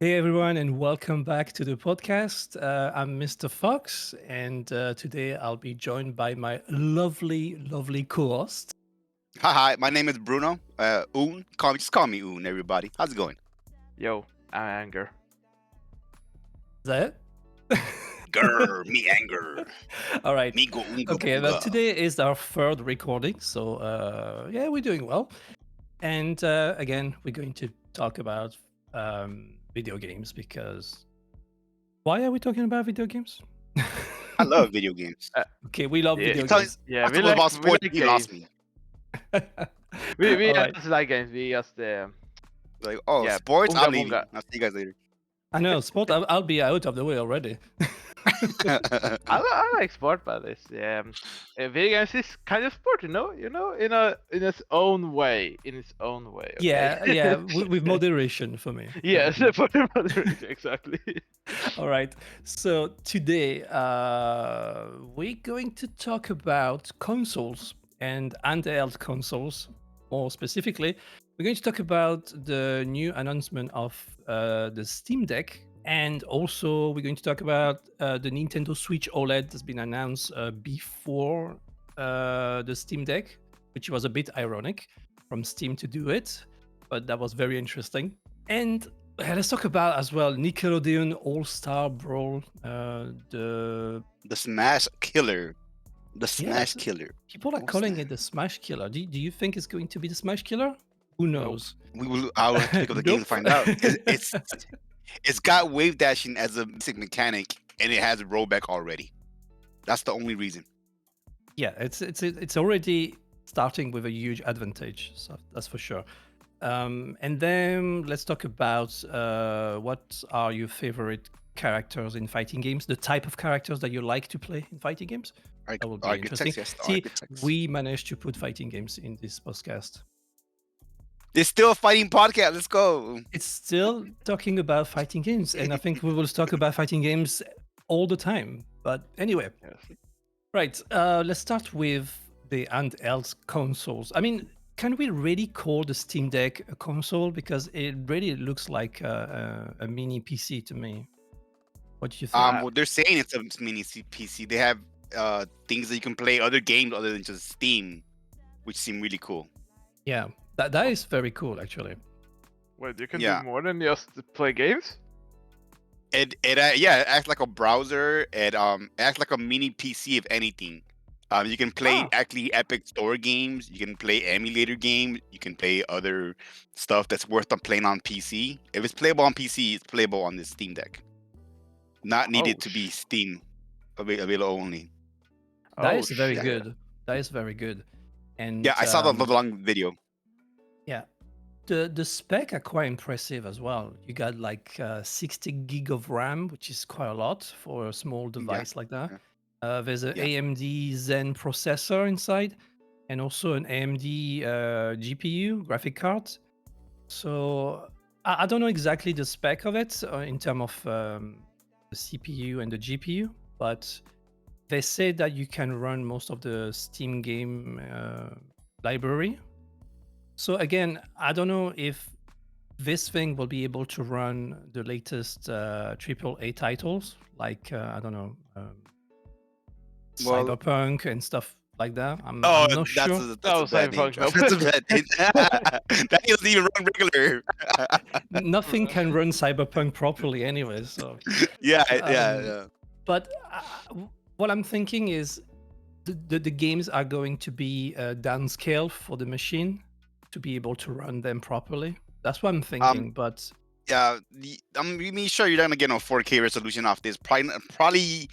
Hey everyone, and welcome back to the podcast. I'm Mr. Fox, and today I'll be joined by my lovely co-host. Hi, my name is Bruno. Just call me Oon, everybody. How's it going? Yo, I'm Anger. Is that it? Grr, me anger. All right. Me go oonga Okay, but boonga. today is our third recording, so yeah, we're doing well. And again, we're going to talk about video games because why are we talking about video games? I love video games. Okay, we love Yeah, video You tell games. yeah, talk about we sports, like you lost games. me. We All right. just like games. We just Like, oh, yeah, sports, I'm unga leaving. bunga. I'll see you guys later. I know, sport. I'll be out of the way already. I like sport, but it's video games is kind of sport, in its own way, Okay. Yeah, with moderation for me. Yes, for the moderation, exactly. All right. So today we're going to talk about consoles and handheld consoles. More specifically, we're going to talk about the new announcement of the Steam Deck, and also we're going to talk about the Nintendo Switch OLED that's been announced before the Steam Deck, which was a bit ironic from Steam to do it, but that was very interesting. And let's talk about as well Nickelodeon All Star Brawl. The the Smash Killer. The Yeah, Smash Killer. people are Oh, calling snap. it the Smash Killer. Do you think it's going to be the Smash Killer? Who knows? I will have to pick up the game to find out. It's got wave dashing as a basic mechanic, and it has rollback already. That's the only reason. Yeah, it's already starting with a huge advantage, so that's for sure. And then let's talk about what are your favorite characters in fighting games, the type of characters that you like to play in fighting games. That will be interesting. Architects, yes, the See, architects. we managed to put fighting games in this podcast. There's still a fighting podcast. Let's go. It's still talking about fighting games, and I think we will talk about fighting games all the time. But anyway, Yes. right. Let's start with the handheld consoles. I mean, can we really call the Steam Deck a console? Because it really looks like a mini PC to me. What do you think? Well, they're saying it's a mini PC. They have things that you can play other games other than just Steam, which seem really cool. Yeah, that is very cool, actually. Wait, you can Yeah. do more than just play games? It acts like a browser. It acts like a mini PC if anything. You can play Ah. actually Epic Store games. You can play emulator games. You can play other stuff that's worth playing on PC. If it's playable on PC, it's playable on the Steam Deck. Not needed to be Steam available only. That Oh is very shit. good. That is very good. And Yeah, I saw the long video. yeah, the spec are quite impressive as well. You got like 60 gig of RAM, which is quite a lot for a small device like that. There's an Yeah. AMD Zen processor inside, and also an AMD GPU graphic card. So I don't know exactly the spec of it in terms of the CPU and the GPU, but they say that you can run most of the Steam game library. So again, I don't know if this thing will be able to run the latest AAA titles, like I don't know, Well, Cyberpunk and stuff like that. I'm oh, not sure. that's a bad name. Cyberpunk, no. That's a bad name. That doesn't even run regular. Nothing can run Cyberpunk properly anyway. So yeah, But what I'm thinking is the games are going to be downscaled for the machine to be able to run them properly. That's what I'm thinking. But Yeah, I'm really sure you're not gonna get no 4K resolution off this. Probably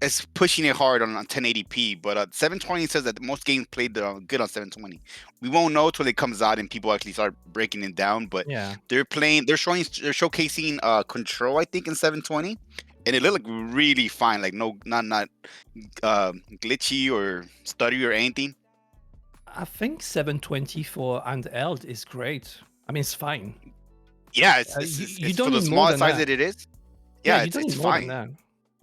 it's pushing it hard on 1080p, but 720 says that most games played good on 720. We won't know till it comes out and people actually start breaking it down. But yeah, they're showcasing Control, I think, in 720, and it looked like really fine, like not glitchy or stuttery or anything. I think 720 for handheld is great. I mean, it's fine. Yeah, You it's don't for the need more small than size that. that it is. Yeah, Yeah, you don't it's need more than fine. that.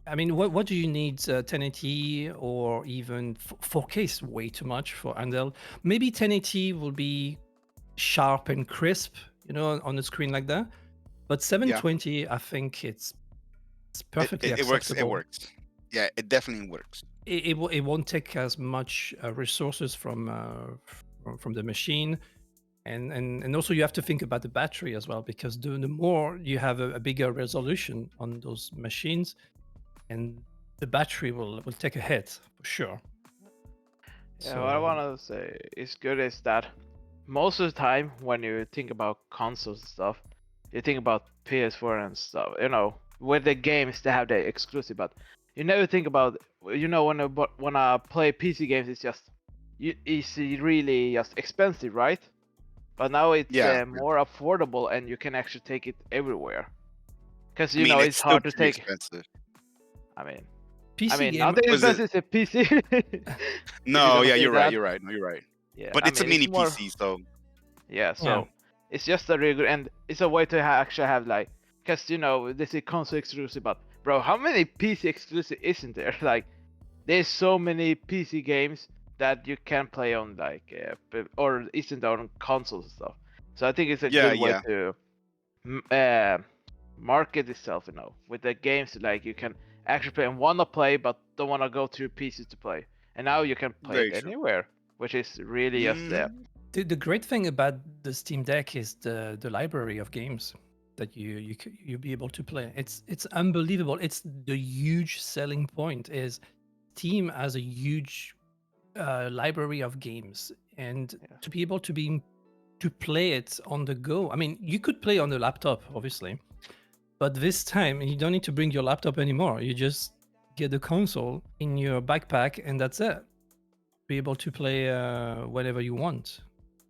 I mean, what do you need? 1080 or even 4K is way too much for handheld. Maybe 1080 will be sharp and crisp, on the screen like that. But 720, I think it's perfectly It works. It acceptable. works. Yeah, it definitely works. It won't take as much resources from the machine, and also you have to think about the battery as well, because the more you have a bigger resolution on those machines, and the battery will take a hit for sure. Yeah, what I want to say is good is that most of the time when you think about consoles and stuff, you think about PS4 and stuff, with the games they have the exclusive, but you never think about, when I play PC games, it's really just expensive, right? But now it's Yeah, more affordable and you can actually take it everywhere. Because I mean, it's still hard to pretty take. expensive. I mean, PC game nothing Was it? expensive is a PC. If you're No, gonna yeah, say you're right. that. You're right. No, you're right. Yeah, But it's a mini it's more. PC, so Yeah, so Yeah. it's just a really good, and it's a way to actually have like, because this is console exclusive, but bro, how many PC exclusive isn't there? Like, there's so many PC games that you can play on like, or isn't on consoles and stuff. So I think it's a yeah, good way yeah. to market itself, with the games like you can actually play and wanna play, but don't wanna go to your PC to play, and now you can play Very it true. anywhere, which is really just there. Mhm. The great thing about the Steam Deck is the library of games that you'll be able to play. It's unbelievable. It's the huge selling point is Steam has a huge library of games, and Yeah. to be able to play it on the go. I mean, you could play on the laptop, obviously, but this time you don't need to bring your laptop anymore. You just get the console in your backpack, and that's it. Be able to play whatever you want.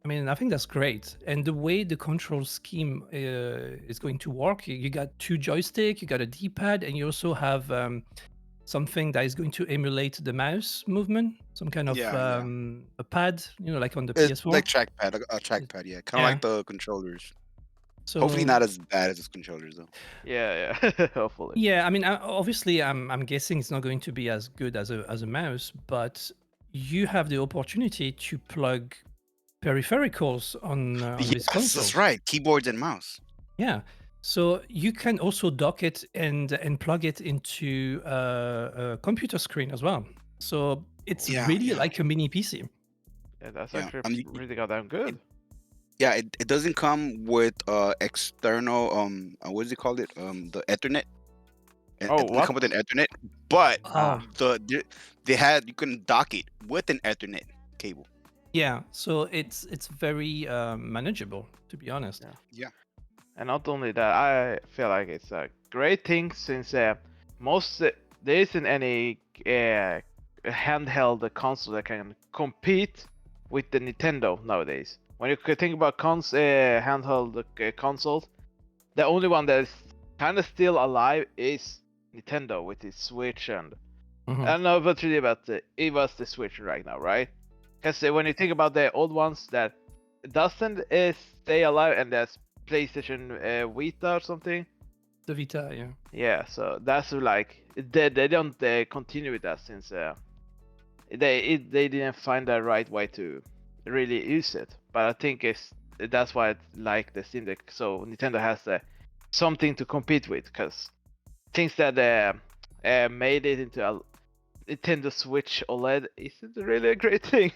I mean, I think that's great. And the way the control scheme is going to work, you got two joystick, you got a D-pad, and you also have something that is going to emulate the mouse movement, some kind of Yeah. a pad, like on the It's PS4. like trackpad, a trackpad. Yeah, kind of Yeah. like the controllers. So Hopefully not as bad as its controllers though. Yeah, hopefully. yeah, I mean, obviously, I'm guessing it's not going to be as good as a mouse, but you have the opportunity to plug periphericals on Yes, this console. that's right. Keyboards and mouse. Yeah. So you can also dock it and plug it into a computer screen as well. So it's Yeah, really yeah, like a mini PC. Yeah, that's yeah. actually I mean, really goddamn good. yeah. It doesn't come with external what is it called? The Ethernet. Oh, It doesn't come what? with an Ethernet, but Oh, you can dock it with an Ethernet cable. yeah. So it's very manageable, to be honest. Yeah. Yeah. And not only that, I feel like it's a great thing since there isn't any handheld console that can compete with the Nintendo nowadays. When you could think about handheld consoles, the only one that is kind of still alive is Nintendo with its Switch, and Mhm. I don't know about really, but it was the Switch right now, right? Because when you think about the old ones that doesn't stay alive, and there's PlayStation Vita or something. The Vita, yeah. Yeah, so that's like they don't continue with that since they didn't find the right way to really use it. But I think that's why it's like the Steam Deck. So Nintendo has something to compete with, because things that made it into a Nintendo Switch OLED isn't really a great thing.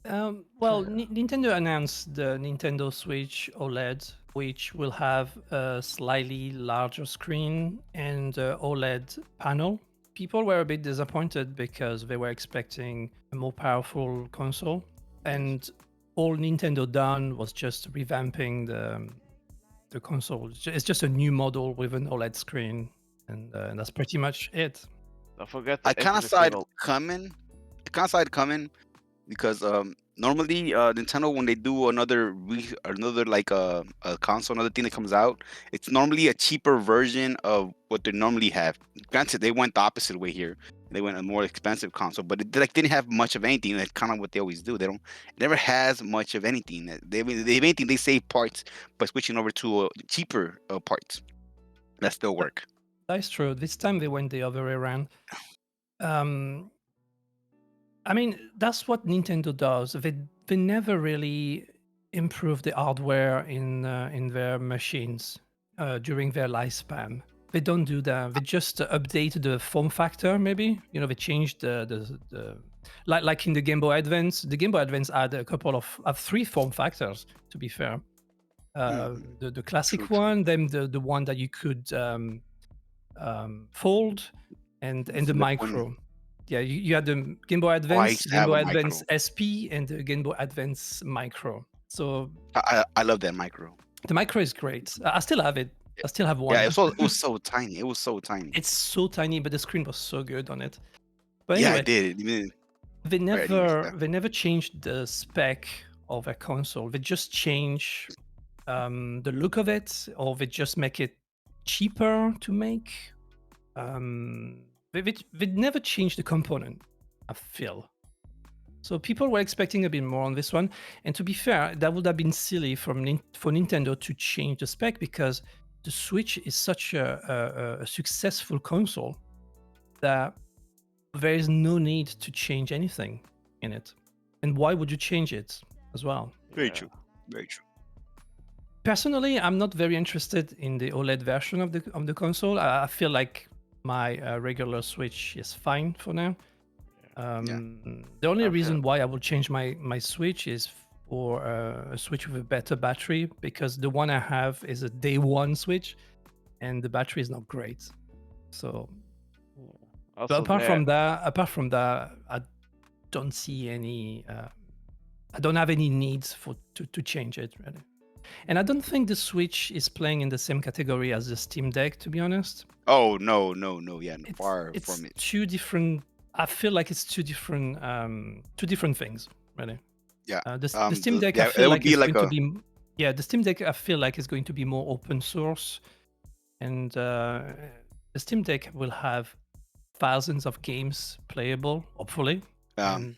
Well, Nintendo announced the Nintendo Switch OLED, which will have a slightly larger screen and a OLED panel. People were a bit disappointed because they were expecting a more powerful console, and all Nintendo done was just revamping the console. It's just a new model with an OLED screen, and that's pretty much it. Don't forget I the kind of exclusive side cable. coming. I kind of side coming because normally Nintendo when they do another like a console, another thing that comes out, it's normally a cheaper version of what they normally have. Granted, they went the opposite way here. They went a more expensive console, but it like didn't have much of anything. That's kind of what they always do. They don't it never has much of anything. They anything they save parts by switching over to cheaper parts that still work. That's true. This time they went the other way around. Um, I mean, that's what Nintendo does. They never really improve the hardware in their machines. during their lifespan. They don't do that. They just update the form factor. Maybe they changed the like in the Game Boy Advance. The Game Boy Advance had a couple of 3 form factors. To be fair, the classic True, true. one, then the one that you could fold, and the Flip micro. one. Yeah, you had the Game Boy Oh, I Advance, used to Game have Boy a Advance micro. SP, and the Game Boy Advance Micro. So I love that micro. the micro is great. I still have it. I still have one. Yeah, it was so tiny. It was so tiny. It's so tiny, but the screen was so good on it. But Yeah, anyway, I did. they Alright, you never said. they never changed the spec of a console. They just change the look of it, or they just make it cheaper to make. They never changed the component, I feel. So people were expecting a bit more on this one. And to be fair, that would have been silly for Nintendo to change the spec, because the Switch is such a successful console that there is no need to change anything in it. And why would you change it as well? Very true. Very true. Personally, I'm not very interested in the OLED version of the console. I feel like my regular Switch is fine for now. The only reason why I will change my Switch is for a Switch with a better battery, because the one I have is a day one Switch, and the battery is not great. So, but apart from that, I don't see any. I don't have any needs to change it really. And I don't think the Switch is playing in the same category as the Steam Deck, to be honest. Oh no. Yeah, far It's from it. two different. I feel like it's two different things, really. Yeah. The Steam Deck, I feel it would like be it's like going to be. Yeah, the Steam Deck, I feel like is going to be more open source, and the Steam Deck will have thousands of games playable, hopefully. And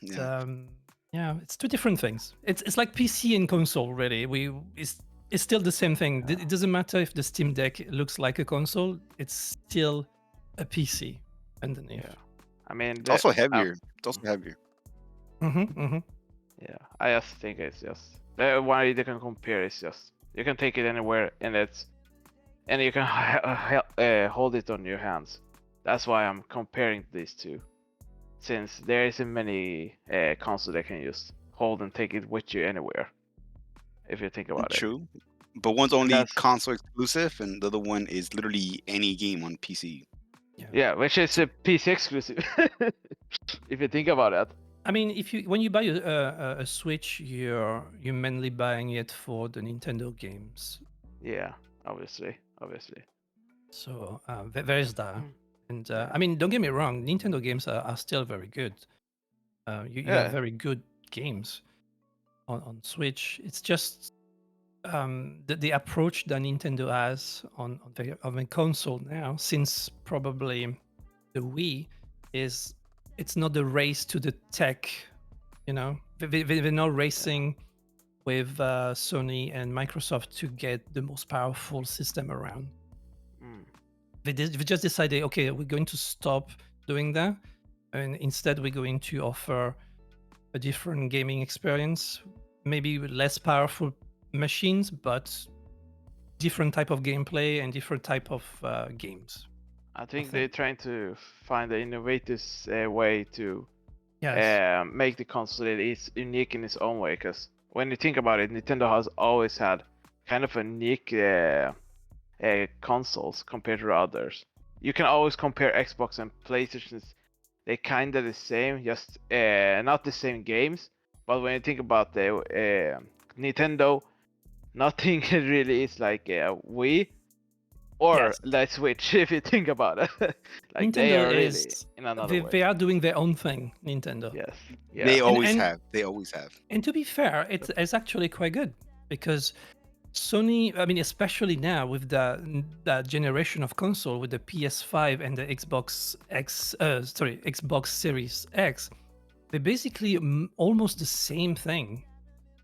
yeah, it's two different things. It's like PC and console, really. It's still the same thing. It doesn't matter if the Steam Deck looks like a console; it's still a PC underneath. Yeah. I mean, It's also heavier. It's also heavier. Yeah, I just think it's just the one you can compare is just you can take it anywhere, and you can hold it on your hands. That's why I'm comparing these two, since there isn't many consoles that can just hold and take it with you anywhere. If you think about it. True. But one's only console exclusive, and the other one is literally any game on PC. Yeah, which is a PC exclusive. If you think about it. I mean, when you buy a Switch, you're mainly buying it for the Nintendo games. Yeah, obviously. So there is that. And I mean, don't get me wrong, Nintendo games are still very good. You have very good games on Switch. It's just the approach that Nintendo has on the console now, since probably the Wii, is it's not the race to the tech. They're not racing with Sony and Microsoft to get the most powerful system around. They just decided, okay, we're going to stop doing that, and instead we're going to offer a different gaming experience, maybe with less powerful machines, but different type of gameplay and different type of games. I think they're trying to find an innovative way to make the console that is unique in its own way. Because when you think about it, Nintendo has always had kind of unique consoles compared to others. You can always compare Xbox and PlayStation. They're kind of the same, just not the same games. But when you think about the Nintendo, nothing really is like Wii or the Switch, if you think about it. Like Nintendo they are really in another way. They are doing their own thing, Nintendo. Yes. Yeah. They always have. They always have. And to be fair, it's actually quite good, because Sony, I mean, especially now with that generation of console with the PS5 and the Xbox Series X, they're basically almost the same thing.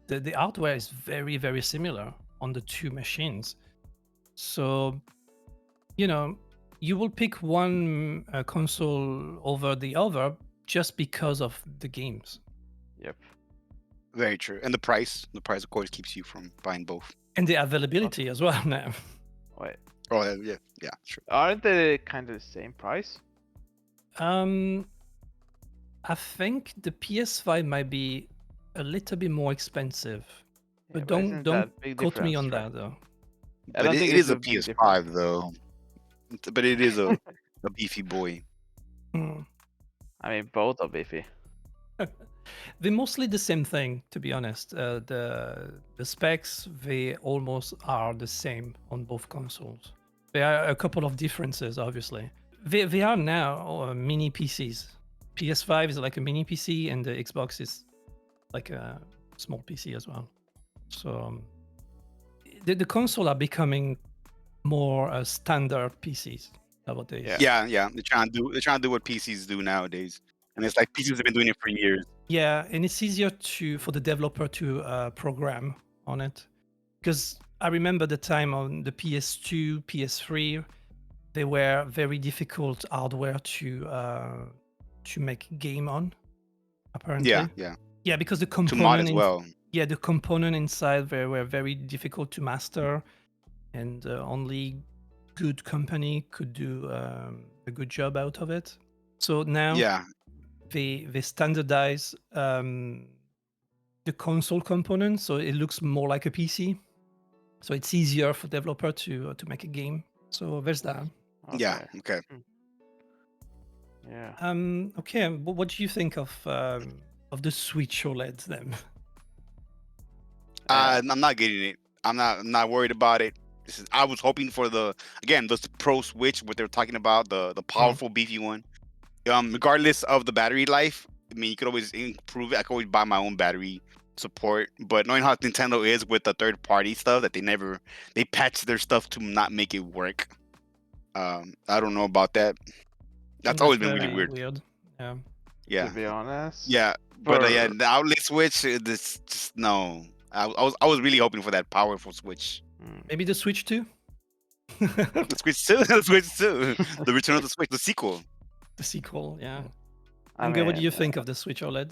The hardware is very, very similar on the two machines. So, you will pick one console over the other just because of the games. Yep. Very true. And the price of course keeps you from buying both. And the availability as well now. Wait, Oh yeah, sure. aren't they kind of the same price? I think the PS5 might be a little bit more expensive, Yeah, but but isn't don't that big quote me difference, on right? that though. I But don't think it it's is a a big difference. PS5 though. But it is a beefy boy. Hmm. I mean, both are beefy. They're mostly the same thing, to be honest. The specs they almost are the same on both consoles. There are a couple of differences, obviously. They are now mini PCs. PS5 is like a mini PC, and the Xbox is like a small PC as well. So the console are becoming more standard PCs nowadays. Yeah. Yeah. They're trying to do what PCs do nowadays, and it's like PCs have been doing it for years. Yeah, and it's easier for the developer to program on it, because I remember the time on the PS2, PS3, they were very difficult hardware to make game on. Apparently, Yeah. yeah, because the To mod component as well. yeah, the component inside were very difficult to master, and only good company could do a good job out of it. So now Yeah. they standardize the console component, so it looks more like a PC. So it's easier for developer to make a game. So there's that. Yeah. Okay. Okay. Yeah. Okay, what do you think of the Switch OLED then? I'm not getting it. I'm not worried about it. I was hoping for the Pro Switch, what they were talking about, the powerful beefy one. Regardless of the battery life, I mean, you could always improve it. I could always buy my own battery support. But knowing how Nintendo is with the third party stuff, that they patch their stuff to not make it work. I don't know about that. That's always been really very weird. Yeah. Yeah. To be honest. Yeah. But yeah, For- the outlet switch, this just no. I was really hoping for that powerful switch. Maybe the Switch 2? The Switch 2, the Switch 2, the Return of the Switch, the sequel. The sequel, yeah. I Amge, what do mean, you think of the Switch OLED?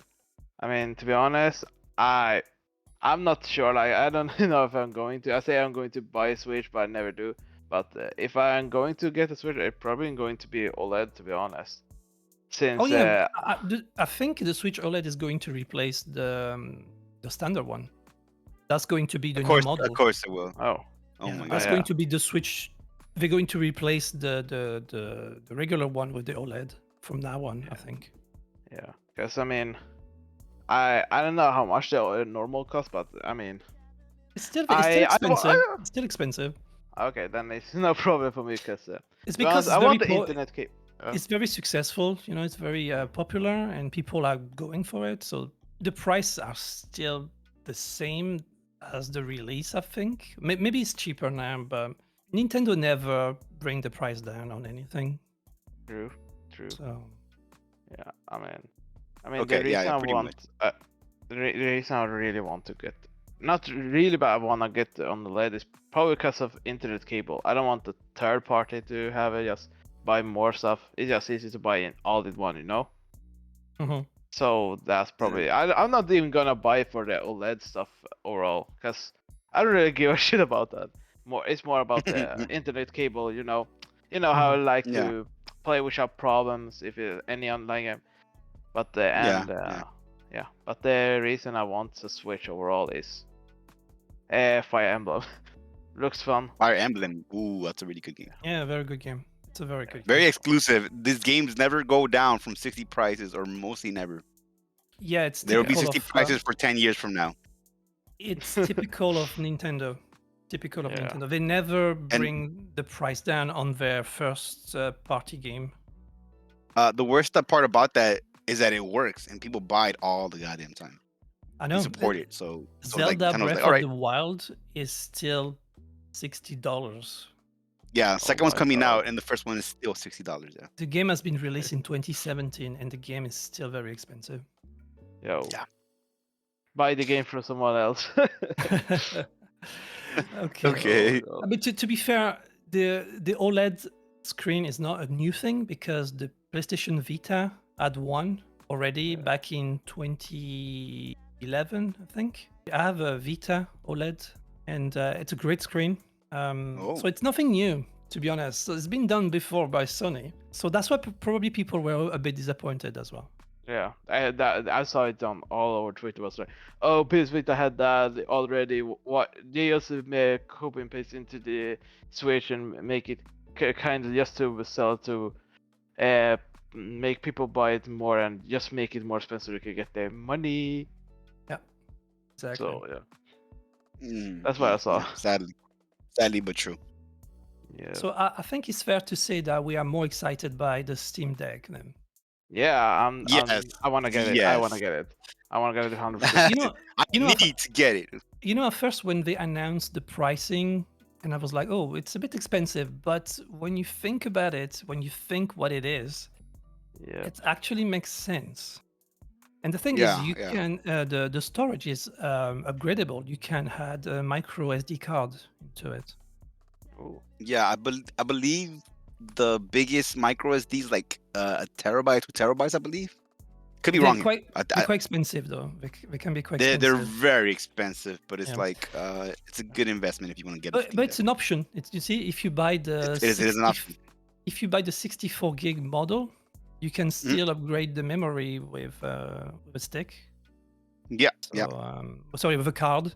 I mean, to be honest, I'm not sure. Like, I don't know if I'm going to. I say I'm going to buy a Switch, but I never do. But if I'm going to get a Switch, it's probably going to be OLED. To be honest, since Oh yeah, I think the Switch OLED is going to replace the standard one. That's going to be the new model. Of course it will. oh Oh Yeah, my that's god. going to be the Switch. They're going to replace the regular one with the OLED from now on, I think. yeah, because I mean, I don't know how much the normal cost, but I mean, It's still I- expensive. It's still expensive. okay, then it's no problem for me because It's because I want the internet cable. it's very successful. You know, it's very popular, and people are going for it. So the prices are still the same as the release, I think. Maybe it's cheaper now, but Nintendo never bring the price down on anything. True. So Yeah, I mean, Okay, the reason yeah, I pretty want, the reason I really want to get, not really, but I want to get on the LED is probably because of internet cable. I don't want the third party to have it. Just buy more stuff. It's just easy to buy in all in one, you know. mhm. So that's probably. I'm not even gonna buy for the OLED stuff overall, because I don't really give a shit about that. It's more about the internet cable, you know. You know how I like Yeah. to play without problems if it, any online game. But Yeah. But the reason I want to switch overall is Fire Emblem. Looks fun. Fire Emblem. Ooh, that's a really good game. Yeah, very good game. It's a very good Very game. exclusive. These games never go down from 60 prices, or mostly never. Yeah, it's There will be typical 60 of prices for 10 years from now. it's typical of Nintendo. Typical of Yeah. Nintendo. They never bring the price down on their first party game. The worst part about that is that it works and people buy it all the goddamn time. I They know. support it. So Zelda Nintendo's Breath like, of all right, the Wild is still $60. yeah. Second one's my coming God. out, and the first one is still $60. Yeah. The game has been released in 2017, and the game is still very expensive. Yo. Yeah. Buy the game from someone else. Okay. Okay. Oh, But to be fair, the OLED screen is not a new thing, because the PlayStation Vita had one already back in 2011, I think. I have a Vita OLED, and it's a great screen. So it's nothing new, to be honest. So it's been done before by Sony. So that's why probably people were a bit disappointed as well. Yeah, I saw it on all over Twitter. Was like, oh, PS Vita had that already. What they just make copy and paste into the Switch and make it kind of just to sell to, make people buy it more and just make it more expensive. They could get their money. Yeah, exactly. So yeah, that's what I saw. Yeah, sadly but true. Yeah. So I think it's fair to say that we are more excited by the Steam Deck then. Yeah, Yes. I want to get it. I want to get it. I want to get it 100%. I need to get it. At first when they announced the pricing, and I was like, oh, it's a bit expensive. But when you think about it, when you think what it is, it actually makes sense. And the thing is, you can the storage is upgradable. You can add a micro SD card into it. Ooh. Yeah, I believe the biggest micro SD is like a terabyte, 2 terabytes. I believe. Could be wrong. They're quite expensive though. They can be quite expensive. They're very expensive, but it's like it's a good investment if you want to get it. But it's an option. You see, if you buy the it is an option. If you buy the 64 gig model, you can still upgrade the memory with a stick. Yeah, sorry, with a card,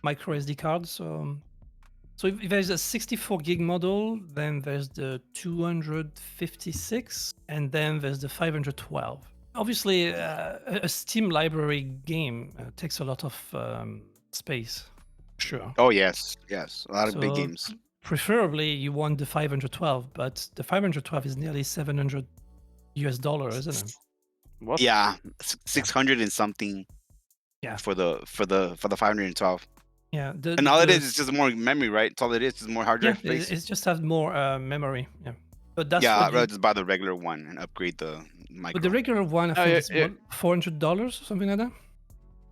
micro SD card. So if there's a 64 gig model, then there's the 256, and then there's the 512. Obviously, a Steam library game takes a lot of space. Sure. Oh yes, a lot of big games. Preferably, you want the 512, but the 512 is nearly $700, isn't it? What? Yeah, 600 and something. Yeah. For the 512. Yeah. And all it is just more memory, right? It's all it is more hard drive space. It just has more memory. Yeah. But that's I'd rather just buy the regular one and upgrade the micro. But the regular one, I think, is $400 or something like that.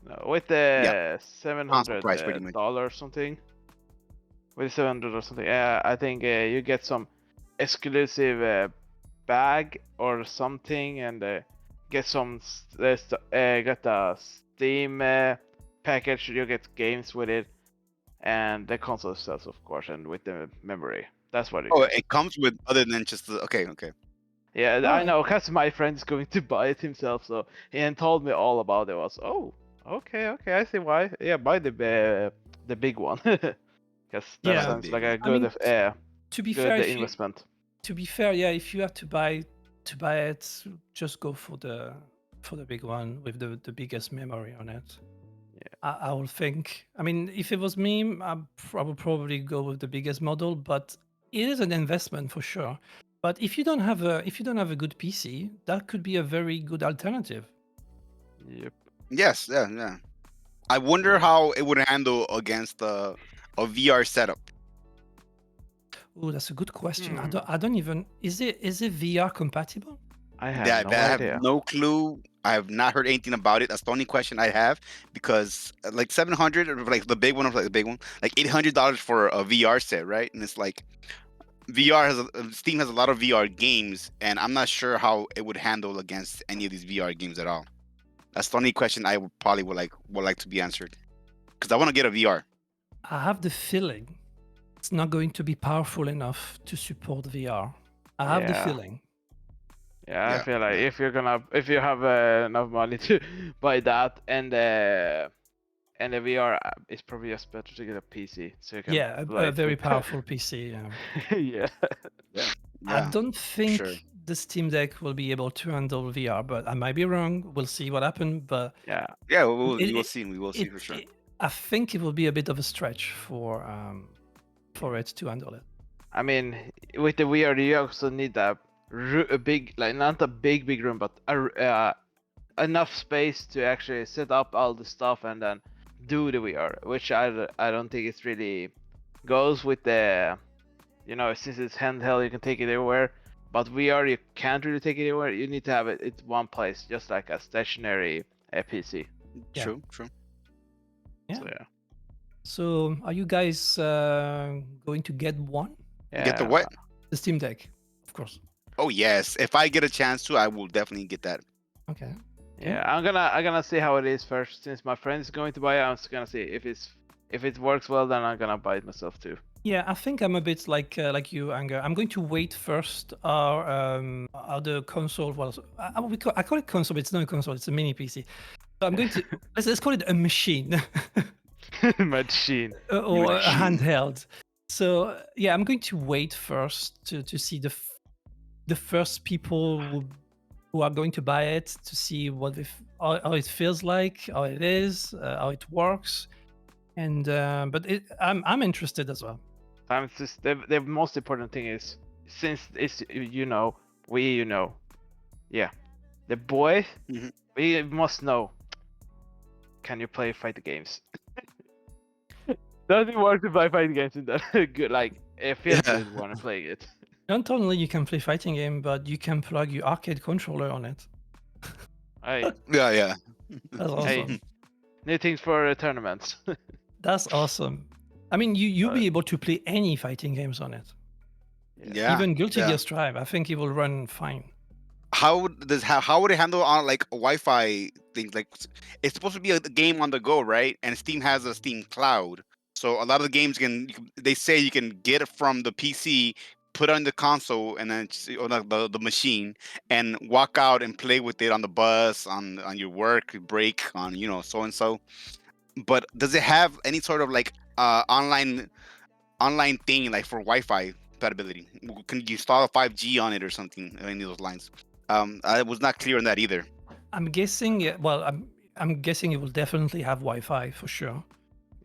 No, with the $700 or something. With 700 or something, I think you get some exclusive bag or something, and get some get the Steam package. You get games with it, and the console itself, of course, and with the memory. That's what it. Oh, it comes with other than just the okay. Yeah, I know, cause my friend is going to buy it himself, so he told me all about it. Was okay, I see why. Yeah, buy the big one, cause that sounds like a good to be fair, investment. To be fair, yeah, if you have to buy it, just go for the big one with the biggest memory on it. Yeah, I would think. I mean, if it was me, I would probably go with the biggest model, but it is an investment for sure. But if you don't have a good PC, that could be a very good alternative. Yep. Yes, yeah. I wonder how it would handle against a VR setup. Oh, that's a good question. I don't even. Is it VR compatible? I have no idea. I have no clue. I have not heard anything about it. That's the only question I have, because like 700, like the big one, like $800 for a VR set, right? And it's like Steam has a lot of VR games, and I'm not sure how it would handle against any of these VR games at all. That's the only question I would like to be answered, because I want to get a VR. I have the feeling it's not going to be powerful enough to support VR. I have the feeling. Yeah, I feel like if you have enough money to buy that and the VR, it's probably just better to get a PC, so you can a very powerful PC. Yeah. I don't think the Steam Deck will be able to handle VR, but I might be wrong. We'll see what happens. But we will see. We will see for sure. I think it will be a bit of a stretch for it to handle it. I mean, with the VR, you also need a big, like not a big room, but enough space to actually set up all the stuff and then do the VR, which I don't think it really goes with the, since it's handheld, you can take it everywhere. But VR, you can't really take it anywhere. You need to have it in one place, just like a stationary PC. Yeah. True. Yeah. So, yeah. So, are you guys going to get one? Yeah. Get the what? The Steam Deck, of course. Oh yes, if I get a chance to, I will definitely get that. Okay. Yeah, I'm gonna see how it is first. Since my friend is going to buy it, I'm just gonna see if it works well. Then I'm gonna buy it myself too. Yeah, I think I'm a bit like you, Anger. I'm going to wait first. Our the console. Well, I call it console, but it's not a console. It's a mini PC. So I'm going to let's call it a machine Machine. or a Machine. handheld. So yeah, I'm going to wait first to see the first people who are going to buy it, to see how it feels like, how it is, how it works, and I'm interested as well. Just the most important thing is, since it's yeah, the boys, Mhm. we must know. Can you play fighting games? Does it work to play fighting games in that good? Like, it feels Yeah. good when I play it. Not only you can play fighting game, but you can plug your arcade controller on it. Hey, Yeah. That's hey, awesome. new things for tournaments. That's awesome. I mean, you'll Uh, be able to play any fighting games on it. Yeah. Even Guilty Yeah. Gear Strive. I think it will run fine. How would it handle on like Wi-Fi things? Like it's supposed to be a game on the go, right? And Steam has a Steam Cloud, so a lot of the games they say you can get it from the PC, put it on the console, and then or the machine, and walk out and play with it on the bus, on your work break, on so and so. But does it have any sort of like online thing like for Wi-Fi compatibility? Can you install a 5G on it or something? Any of those lines? I was not clear on that either. I'm guessing. Well, I'm guessing it will definitely have Wi-Fi for sure,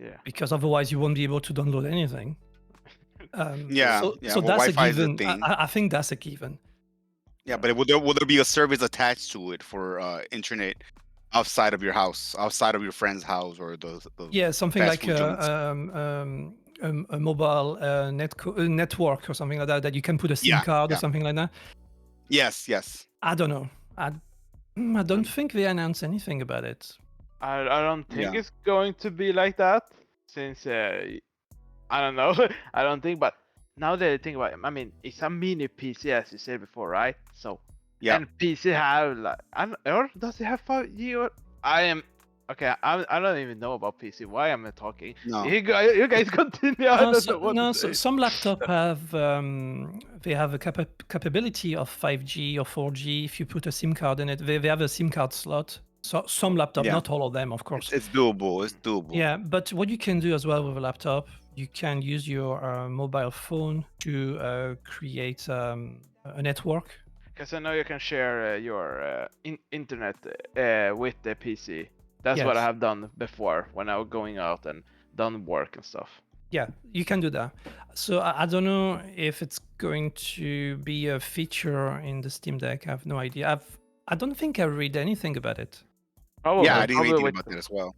yeah. because otherwise you won't be able to download anything. Yeah, So yeah. so Well, that's a Wi-Fi is the given. thing. I think that's a given. Yeah, but will there be a service attached to it for internet outside of your house, outside of your friend's house, or the Yeah, something fast like food joints? a mobile network or something like that, that you can put a SIM Yeah, card or yeah. something like that. Yes. I don't know. I don't think they announced anything about it. I don't think Yeah. it's going to be like that, since I don't know. I don't think, but now that I think about it, I mean, it's a mini PC, as you said before, right? So, Yeah. and PC have like, or does it have 5G? Or I am okay. I don't even know about PC. Why am I talking? No. You guys continue. I don't know what to So say. some laptop have they have a capability of 5G or 4G if you put a SIM card in it. They have a SIM card slot. So some laptop, Yeah. not all of them, of course. It's doable. It's doable. Yeah, but what you can do as well with a laptop, you can use your mobile phone to create a network. Because I know you can share your internet with the PC. That's what I Yes. have done before when I was going out and done work and stuff. Yeah, you can do that. So I don't know if it's going to be a feature in the Steam Deck. I have no idea. I don't think I read anything about it. Probably, Yeah, I didn't probably even think with, about that as well.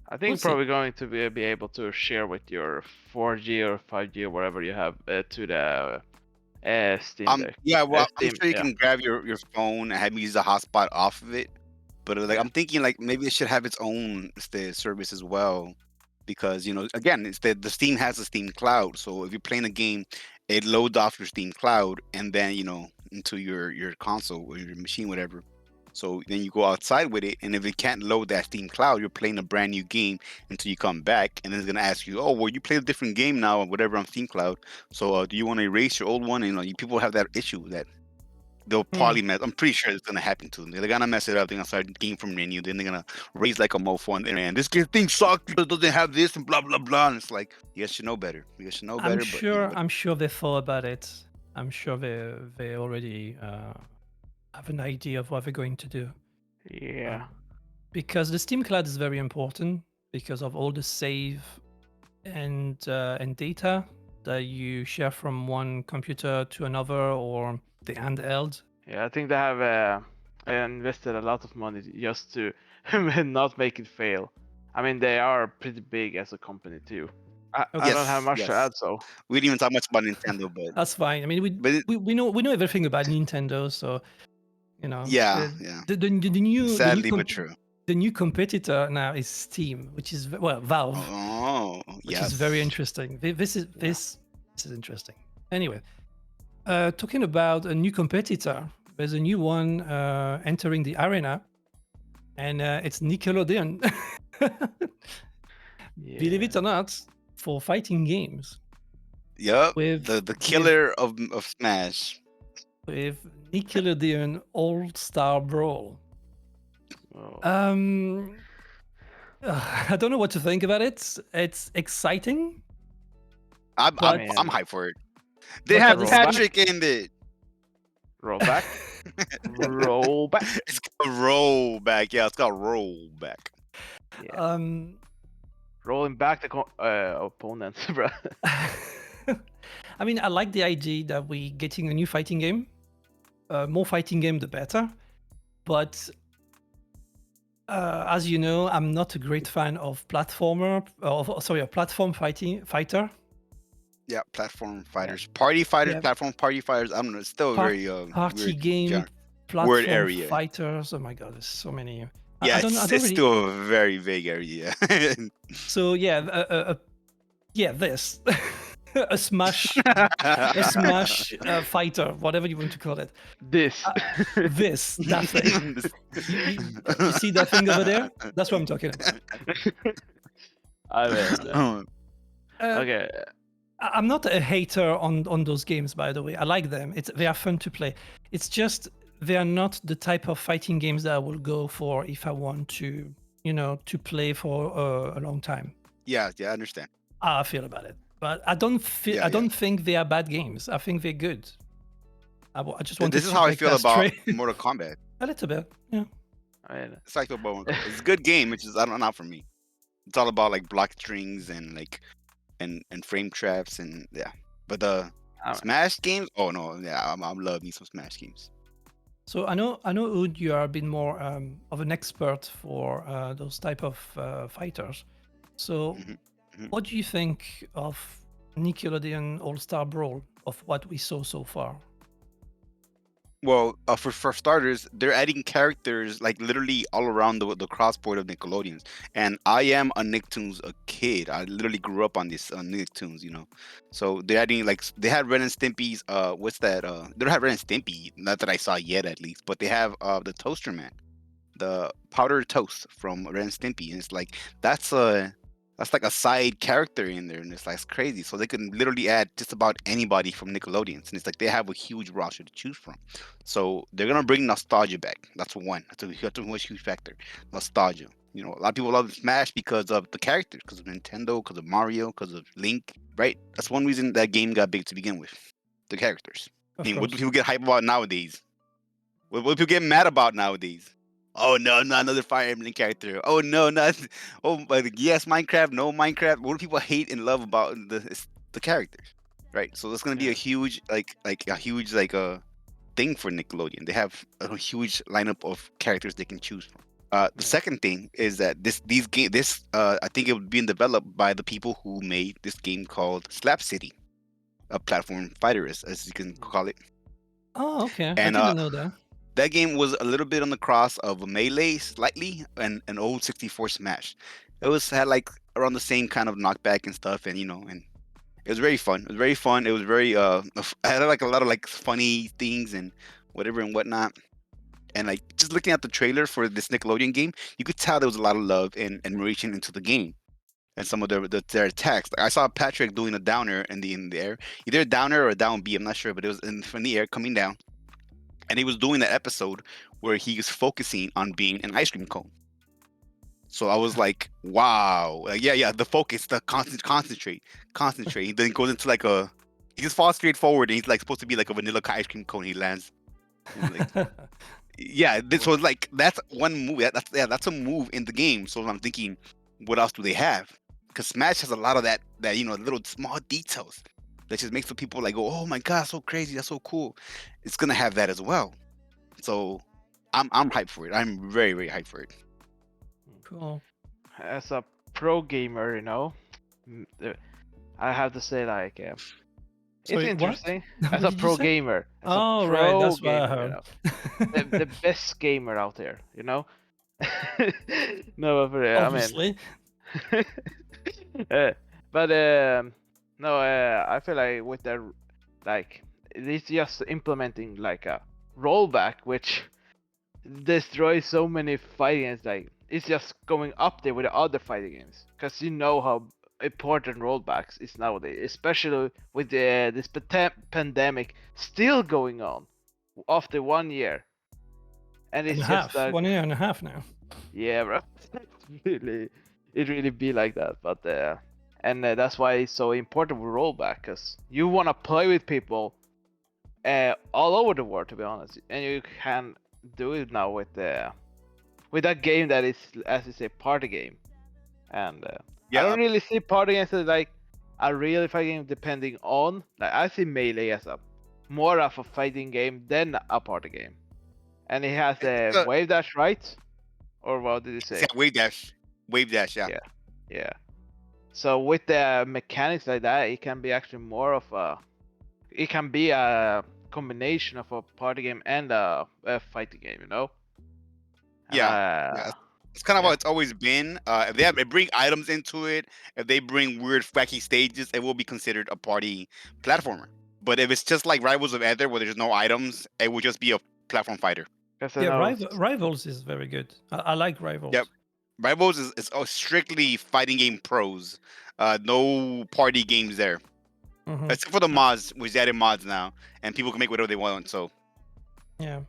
I think We'll see. probably going to be able to share with your 4G or 5G or whatever you have to the Steam Deck. Yeah, well, I'm Steam, sure you yeah. can grab your phone and have me use the hotspot off of it. But like, I'm thinking like maybe it should have its own service as well, because again, it's the Steam has a Steam Cloud. So if you're playing a game, it loads off your Steam Cloud and then into your console or your machine, whatever. So then you go outside with it, and if it can't load that Steam Cloud, you're playing a brand new game until you come back, and then it's gonna ask you, "Oh, well, you play a different game now, or whatever on Steam Cloud. So do you want to erase your old one?" And people have that issue that they'll probably mess. I'm pretty sure it's gonna happen to them. They're gonna mess it up. They're gonna start game from menu. Then they're gonna raise like a mofo on there, and this thing sucks because it doesn't have this and blah blah blah. And it's like, you guys should know better. You guys should know better. But I'm sure they thought about it. I'm sure they already have an idea of what they're going to do. Yeah. Because the Steam Cloud is very important because of all the save and data that you share from one computer to another or the handheld. Yeah, I think they have invested a lot of money just to not make it fail. I mean, they are pretty big as a company too. I don't have much to add, so. we didn't even talk much about Nintendo, but That's fine. I mean, but we know everything about Nintendo, so yeah. the new Sadly, but true. the new competitor now is Steam, which is Valve, Oh, which yes. is very interesting. This is interesting. Anyway, talking about a new competitor, there's a new one entering the arena, and it's Nickelodeon. Believe it or not, for fighting games. Yup. with The killer of Smash. with Nickelodeon All Star Brawl. Oh. I don't know what to think about it. It's exciting, I'm but I'm hyped for it. They but at have the Rollback? Patrick in it. Rollback. Rollback. It's called rollback. Yeah, it's called rollback. Yeah. um, Rolling back the opponents, bro. I mean, I like the idea that we getting a new fighting game. More fighting game, the better. But as you know, I'm not a great fan of platformer. A platform fighter. Yeah, platform fighters, party fighters, Yeah. platform party fighters. I don't know. It's still a Par- very Party weird game, genre. platform area. fighters. Oh my god, there's so many. Yeah, I don't it's really. still a very vague area. So yeah, this a smash fighter, whatever you want to call it. This. That thing. You see that thing over there? That's what I'm talking about. I mean, okay. I'm not a hater on those games, by the way. I like them. They are fun to play. It's just they are not the type of fighting games that I will go for if I want to, to play for a long time. Yeah, I understand. How I feel about it, but I don't feel. I don't think they are bad games. I think they're good. I just want. This is how I feel about Mortal Kombat. A little bit, yeah. I mean, It's like it's a good game. It's just not for me. It's all about like block strings and like and frame traps and yeah. But the Smash games, oh no, yeah, I love me some Smash games. So I know, Oud, you are a bit more of an expert for those type of fighters. So, what do you think of Nickelodeon All Star Brawl, of what we saw so far? Well, for starters, they're adding characters like literally all around the crossboard of Nickelodeons. And I am a Nicktoons a kid. I literally grew up on this Nicktoons, So they're adding like they had Ren and Stimpy's. What's that? They don't have Ren and Stimpy, not that I saw yet at least, but they have the Toaster Man, the powdered toast from Ren and Stimpy, and it's like that's like a side character in there, and it's like it's crazy. So they can literally add just about anybody from Nickelodeon, and it's like they have a huge roster to choose from. So they're gonna bring nostalgia back. That's one. That's a huge factor. Nostalgia. A lot of people love Smash because of the characters, because of Nintendo, because of Mario, because of Link. Right? That's one reason that game got big to begin with. The characters. I mean, what do people get hype about nowadays? What do people get mad about nowadays? Oh no, not another Fire Emblem character. Oh no, not. Oh, but yes, Minecraft. No Minecraft. What do people hate and love about the characters, right? So it's gonna be a huge thing for Nickelodeon. They have a huge lineup of characters they can choose from. The second thing is that I think it was being developed by the people who made this game called Slap City, a platform fighter, as you can call it. Oh, okay. And, I didn't know that. That game was a little bit on the cross of a Melee slightly and an old 64 Smash. It had like around the same kind of knockback and stuff, and and it was very fun. It was very fun. It was very I had like a lot of like funny things and whatever and whatnot. And like just looking at the trailer for this Nickelodeon game, you could tell there was a lot of love and admiration into the game and some of their attacks. Like I saw Patrick doing a downer in the air, either a downer or a down B. I'm not sure, but it was from the air coming down. And he was doing that episode where he was focusing on being an ice cream cone. So I was like, wow. Like, yeah, the focus, the concentrate. He then goes into like he just falls straight forward and he's like supposed to be like a vanilla ice cream cone. He lands. Like, yeah, this was like, that's one move. That's a move in the game. So I'm thinking, what else do they have? Because Smash has a lot of that little small details that just makes the people like go, oh my god, so crazy, that's so cool. It's gonna have that as well. So I'm hyped for it. I'm very, very hyped for it. Cool. As a pro gamer, I have to say like it's interesting. As a pro gamer. Right, that's what I heard. The best gamer out there, No, but Obviously. I mean, but no, I feel like with the it's just implementing like a rollback, which destroys so many fighting games. Like it's just going up there with the other fighting games, because how important rollbacks is nowadays, especially with this pandemic still going on after 1 year, and And it's a just half, like 1 year and a half now. yeah, bro. It really be like that, but and that's why it's so important with rollback, cause you wanna play with people all over the world, to be honest, and you can do it now with that game that is, as you say, party game. And I Yeah, don't really see party games as like a real fighting game, depending on, like, I see Melee as a more of a fighting game than a party game, and it has a wave dash, right? Or what did you say? yeah, wave dash, yeah. Yeah, yeah. So with the mechanics like that, it can be actually more of a, it can be a combination of a party game and a fighting game, you know? And Yeah. It's kind of yeah. how it's always been. If they bring items into it, if they bring weird, wacky stages, it will be considered a party platformer. But if it's just like Rivals of Ether, where there's no items, it will just be a platform fighter. Because I Yeah, know, Rivals is very good. I like Rivals. Yep. Rivals is strictly fighting game pros. No party games there, Mhm. except for the mods, which added mods now, and people can make whatever they want. So Yeah,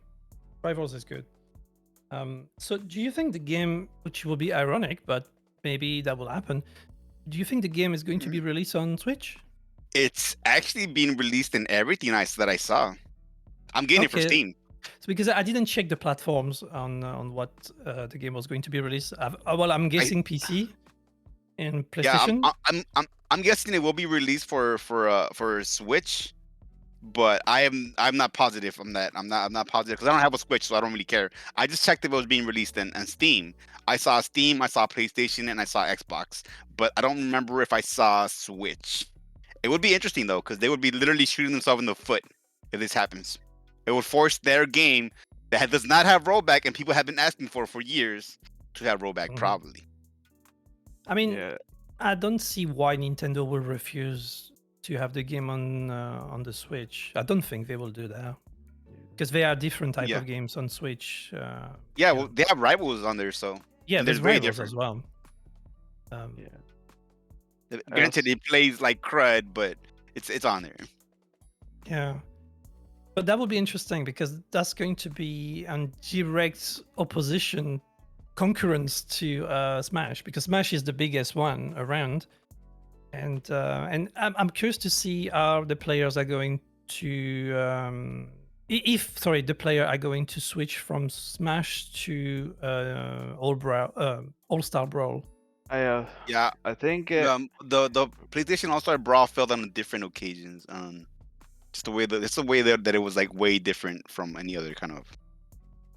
Rivals is good. So do you think the game, which will be ironic, but maybe that will happen, do you think the game is going to be released on Switch? it's actually being released in everything that I saw. I'm getting it for Okay. Steam. So because I didn't check the platforms on what the game was going to be released. Well, I'm guessing PC and PlayStation. Yeah, I'm guessing it will be released for Switch, but I'm not positive on that. I'm not positive because I don't have a Switch, so I don't really care. I just checked if it was being released in Steam. I saw Steam, I saw PlayStation, and I saw Xbox, but I don't remember if I saw Switch. It would be interesting though, because they would be literally shooting themselves in the foot if this happens. It would force their game that does not have rollback, and people have been asking for years to have rollback, Mhm. probably. I mean, yeah, I don't see why Nintendo will refuse to have the game on the Switch. I don't think they will do that because there are different type Yeah. of games on Switch. Yeah, you well, know. they have Rivals on there, so Yeah, and there's very Rivals different. as well. yeah. Granted, it plays like crud, but it's on there. Yeah. But that would be interesting because that's going to be a direct opposition concurrence to Smash because Smash is the biggest one around, and I'm curious to see how the players are going to if sorry the player are going to switch from Smash to All Star Brawl. Yeah, I think the PlayStation All Star Brawl felt on different occasions. Just the way it's the way that it was like way different from any other kind of.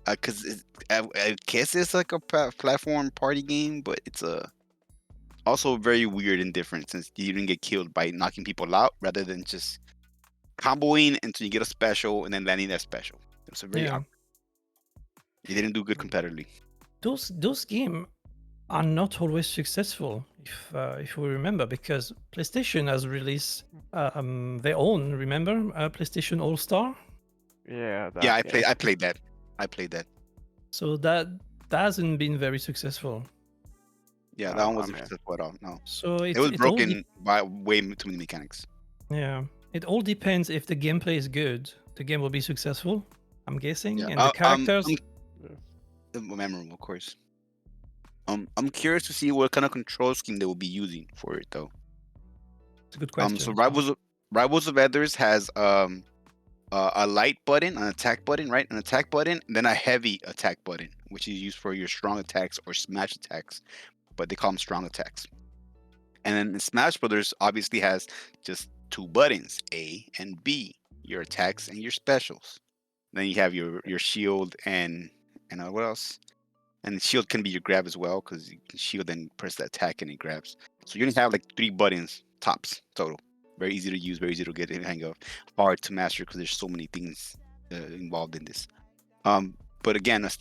Because I guess it's like a platform party game, but it's also very weird and different since you didn't get killed by knocking people out rather than just comboing until you get a special and then landing that special. It was a very Yeah, you didn't do good competitively. those games are not always successful if we remember because PlayStation has released their own. Remember PlayStation All Star? yeah, Yeah, that game. I played that. I played that. So that hasn't been very successful. Yeah, that No, one I wasn't mean, successful at all. No, So it was it all broken by way too many mechanics. yeah, it all depends if the gameplay is good. The game will be successful, I'm guessing, Yeah, and the characters. memorable, of course. I'm curious to see what kind of control scheme they will be using for it, though. It's a good question. So as well. Rivals of Others has a light button, an attack button, right? An attack button, and then a heavy attack button, which is used for your strong attacks or smash attacks, but they call them strong attacks. And then Smash Brothers obviously has just two buttons, A and B, your attacks and your specials. Then you have your shield and what else? And the shield can be your grab as well because you can shield and press the attack and it grabs. So you only have like 3 buttons tops total. Very easy to use, very easy to get the hang of. Hard to master because there's so many things involved in this. But again, that's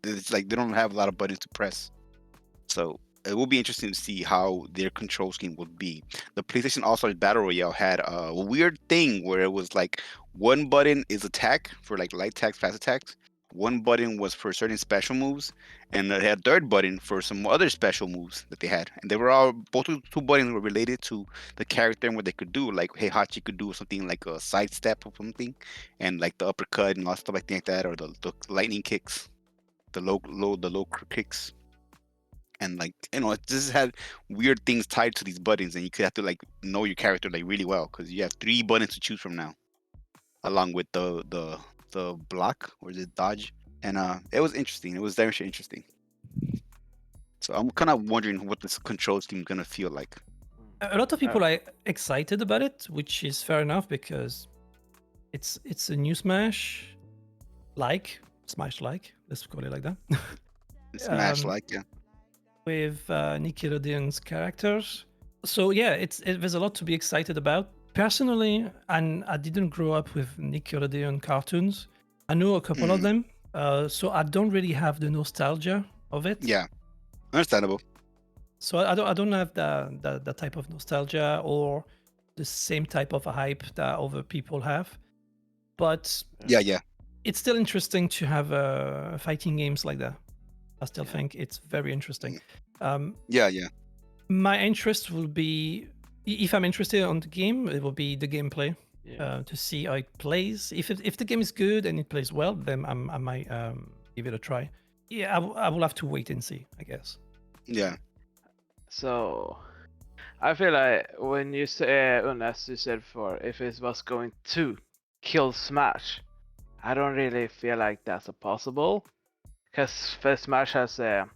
it's like they don't have a lot of buttons to press. So it will be interesting to see how their control scheme would be. The PlayStation All Stars Battle Royale had a weird thing where it was like one button is attack for like light attacks, fast attacks, One button was for certain special moves, and they had a third button for some other special moves that they had. And they were all both of the two buttons were related to the character and what they could do. Like Heihachi could do something like a sidestep or something, and like the uppercut and all stuff like that, or the lightning kicks, the low kicks. And like it just had weird things tied to these buttons, and you could have to like know your character like really well because you have 3 buttons to choose from now, along with the block or the dodge. And it was interesting. It was very interesting. So I'm kind of wondering what this control scheme is gonna feel like. A lot of people are excited about it, which is fair enough because it's a new Smash, Smash like, let's call it like that. Smash like, yeah. With Nickelodeon's characters. So yeah, there's a lot to be excited about. Personally, and I didn't grow up with Nickelodeon cartoons. I know a couple of them, so I don't really have the nostalgia of it. Yeah, understandable. So I don't have the type of nostalgia or the same type of hype that other people have. But Yeah. it's still interesting to have fighting games like that. I still think it's very interesting. Yeah. My interest will be, if I'm interested on the game, it will be the gameplay to see how it plays. If the game is good and it plays well, then I might give it a try. Yeah, I will have to wait and see, I guess. Yeah. So, I feel like when you say, as you said before, if it was going to kill Smash, I don't really feel like that's a possible. Because Smash has a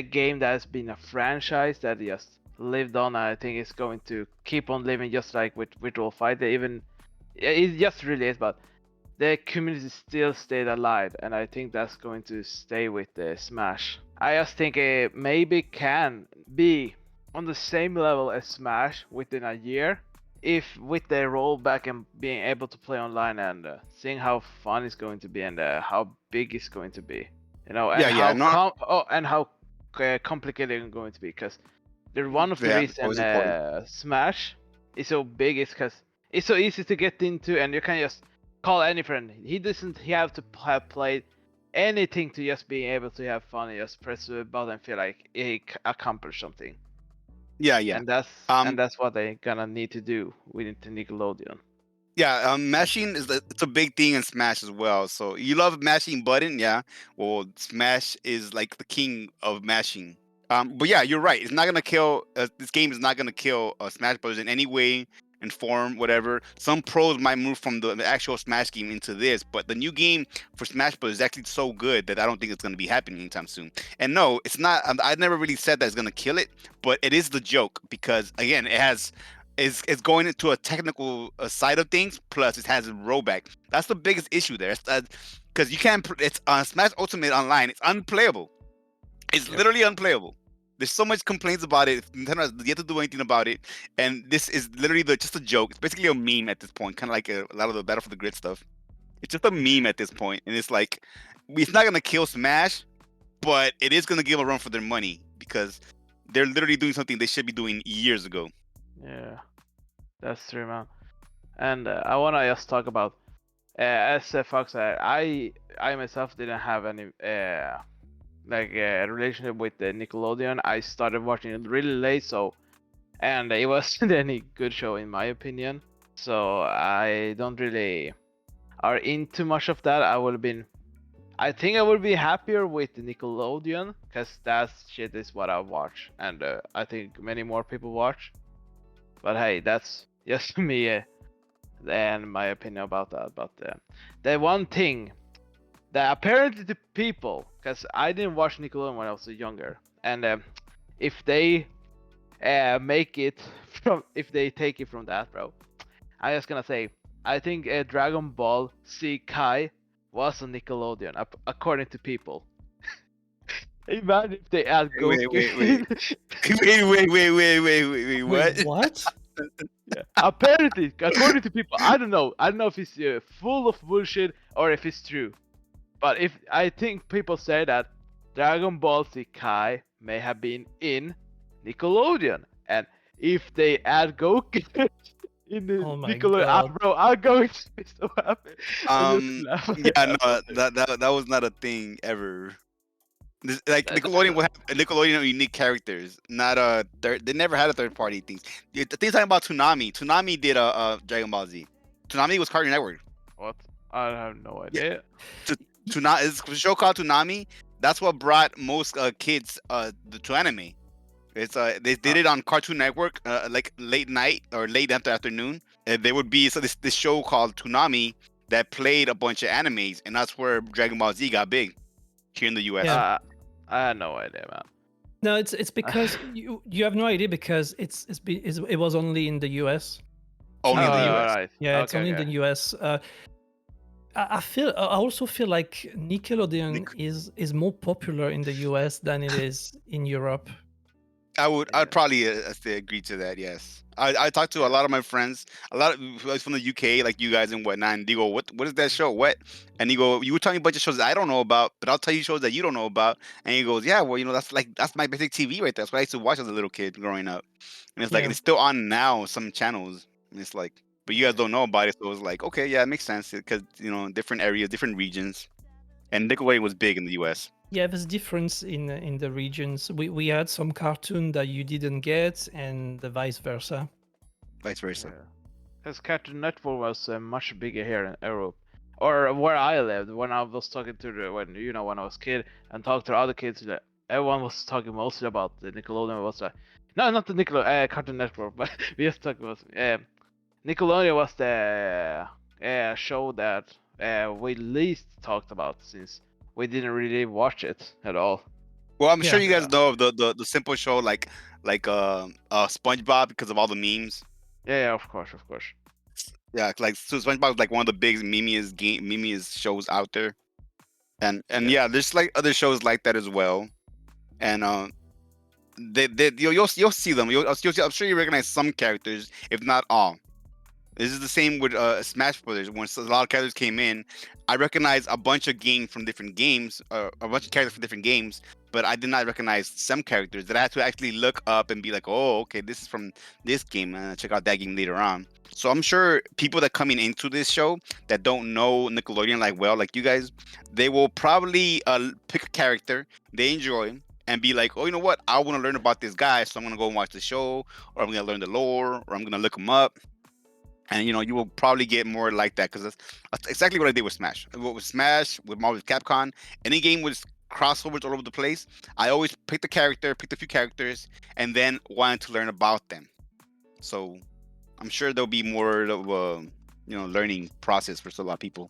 game that has been a franchise that just lived on, and I think it's going to keep on living just like with Virtual Fight. It just really is, but the community still stayed alive, and I think that's going to stay with the Smash. I just think it maybe can be on the same level as Smash within a year, if with the rollback and being able to play online and seeing how fun it's going to be and how big it's going to be. And how complicated it's going to be, because one of the reasons Smash is so big is because it's so easy to get into, and you can just call any friend. He doesn't have to have played anything to just be able to have fun and just press the button and feel like he accomplished something. Yeah. And that's what they're gonna need to do with the Nickelodeon. Yeah, mashing it's a big thing in Smash as well. So you love mashing button, yeah. Well, Smash is like the king of mashing. But yeah, you're right. It's not gonna kill. This game is not gonna kill Smash Brothers in any way and form, whatever. Some pros might move from the actual Smash game into this, but the new game for Smash Brothers is actually so good that I don't think it's gonna be happening anytime soon. And no, it's not. I never really said that it's gonna kill it, but it is the joke because again, it's going into a technical side of things. Plus, it has a rollback. That's the biggest issue there. Because you can't. It's Smash Ultimate Online. It's unplayable. It's literally unplayable. There's so much complaints about it. Nintendo has yet to do anything about it, and this is literally just a joke. It's basically a meme at this point, kind of like a lot of the Battle for the Grid stuff. It's just a meme at this point, and it's like it's not gonna kill Smash, but it is gonna give a run for their money because they're literally doing something they should be doing years ago. Yeah, that's true, man. And I wanna just talk about, as Fox said, I myself didn't have any relationship with the Nickelodeon. I started watching it really late, and it wasn't any good show in my opinion. So I don't really are into much of that. I think I would be happier with the Nickelodeon because that shit is what I watch, and I think many more people watch. But hey, that's just me and my opinion about that. But the one thing that apparently the people, because I didn't watch Nickelodeon when I was younger, and if they if they take it from that, bro, I'm just gonna say, I think Dragon Ball Z Kai was on Nickelodeon, according to people. Imagine if they add Goku. Wait, what? What? Yeah. Apparently, according to people, I don't know if it's full of bullshit or if it's true. But I think people say that Dragon Ball Z Kai may have been in Nickelodeon, and if they add Goku, in the Oh my Nickelodeon. God. Bro, I'm going to be so happy. I just Um, laugh. yeah, no, that was not a thing ever. Like Nickelodeon will have Nickelodeon unique characters, not a third. They never had a third party things. The thing talking about Toonami. Toonami did a Dragon Ball Z. Toonami was Cartoon Network. What? I have no Yeah. idea. Toonami is a show called Toonami. That's what brought most kids to anime. It's they did it on Cartoon Network like late night or late afternoon. And there would be this show called Toonami that played a bunch of animes, and that's where Dragon Ball Z got big here in the U.S. Yeah. I had no idea, man. No, it's because you have no idea because it was only in the US. Only in the Uh, U.S. Right. Yeah, it's Okay, only in okay. the US. I also feel like Nickelodeon is more popular in the US than it is in Europe. I'd probably say agree to that. Yes, I talked to a lot of my friends, a lot of who was from the UK, like you guys and whatnot, and they go, "What is that show? What?" And he go, "You were telling me a bunch of shows that I don't know about, but I'll tell you shows that you don't know about." And he goes, "Yeah, well, that's my basic TV right there. That's what I used to watch as a little kid growing up." And it's like Yeah. it's still on now some channels, and it's like, but you guys don't know about it, so it's like, okay, yeah, it makes sense because different areas, different regions, and Nickelodeon was big in the US, Yeah, there's difference in the regions. We had some cartoon that you didn't get, and the vice versa. vice versa. Because Cartoon Network was much bigger here in Europe, or where I lived. When I was talking to when I was a kid and talked to other kids, everyone was talking mostly about the Nickelodeon. Was no, not the Nickelodeon, Cartoon Network, but we just talking about Nickelodeon was the show that we least talked about since we didn't really watch it at all. Well, I'm sure Yeah. you guys know of the simple show like SpongeBob because of all the memes. Yeah, of course, of course. Yeah, like so SpongeBob is like one of the big memeiest shows out there, and Yes. yeah, there's like other shows like that as well, and you'll see them. I'm sure you recognize some characters, if not all. This is the same with Smash Brothers. When a lot of characters came in, I recognized a bunch of games from different games, a bunch of characters from different games, but I did not recognize some characters that I had to actually look up and be like, oh, okay, this is from this game, and check out that game later on. So I'm sure people that coming into this show that don't know Nickelodeon like well, like you guys, they will probably pick a character they enjoy and be like, oh, you know what? I want to learn about this guy, so I'm gonna go and watch the show, or I'm gonna learn the lore, or I'm gonna look him up. And you will probably get more like that because that's exactly what I did with Smash. With Smash, with Marvel Capcom, any game with crossovers all over the place, I always picked a few characters, and then wanted to learn about them. So I'm sure there'll be more of a learning process for a lot of people,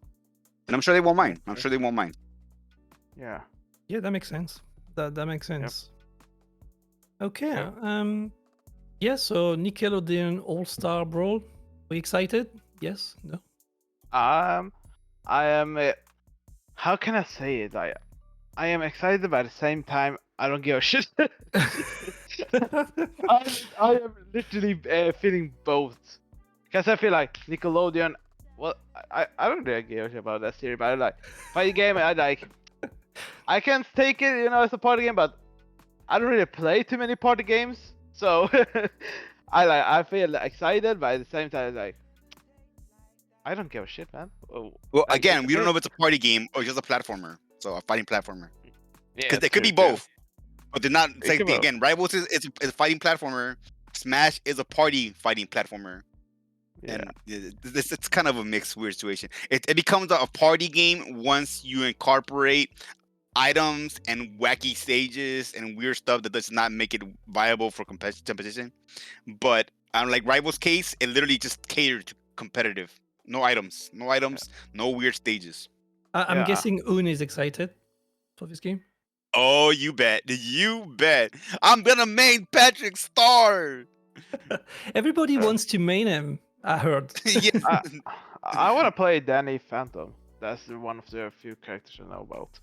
and I'm sure they won't mind. I'm sure they won't mind. Yeah. Yeah, that makes sense. That makes sense. Okay. Yep. Yeah. So Nickelodeon All Star Brawl. We excited? Yes? No? I am. How can I say it? I am excited, but at the same time, I don't give a shit. I am literally feeling both, because I feel like Nickelodeon. Well, I don't really give a shit about that series, but I like fighting game. I can take it, as a party game, but I don't really play too many party games, so I feel excited, but at the same time, I don't give a shit, man. Well, again, we don't know if it's a party game or just a platformer, so a fighting platformer. Yeah, Because they could be both, but they're not. It's like, again, Rivals is a fighting platformer. Smash is a party fighting platformer. Yeah. And it's kind of a mixed weird situation. It becomes a party game once you incorporate items and wacky stages and weird stuff that does not make it viable for competition. But like Rivals case, it literally just catered to competitive. No items, no weird stages. I'm guessing Un is excited for this game. Oh, you bet. I'm gonna main Patrick Star. Everybody wants to main him, I heard. Yeah. I want to play Danny Phantom. That's one of the few characters I know about.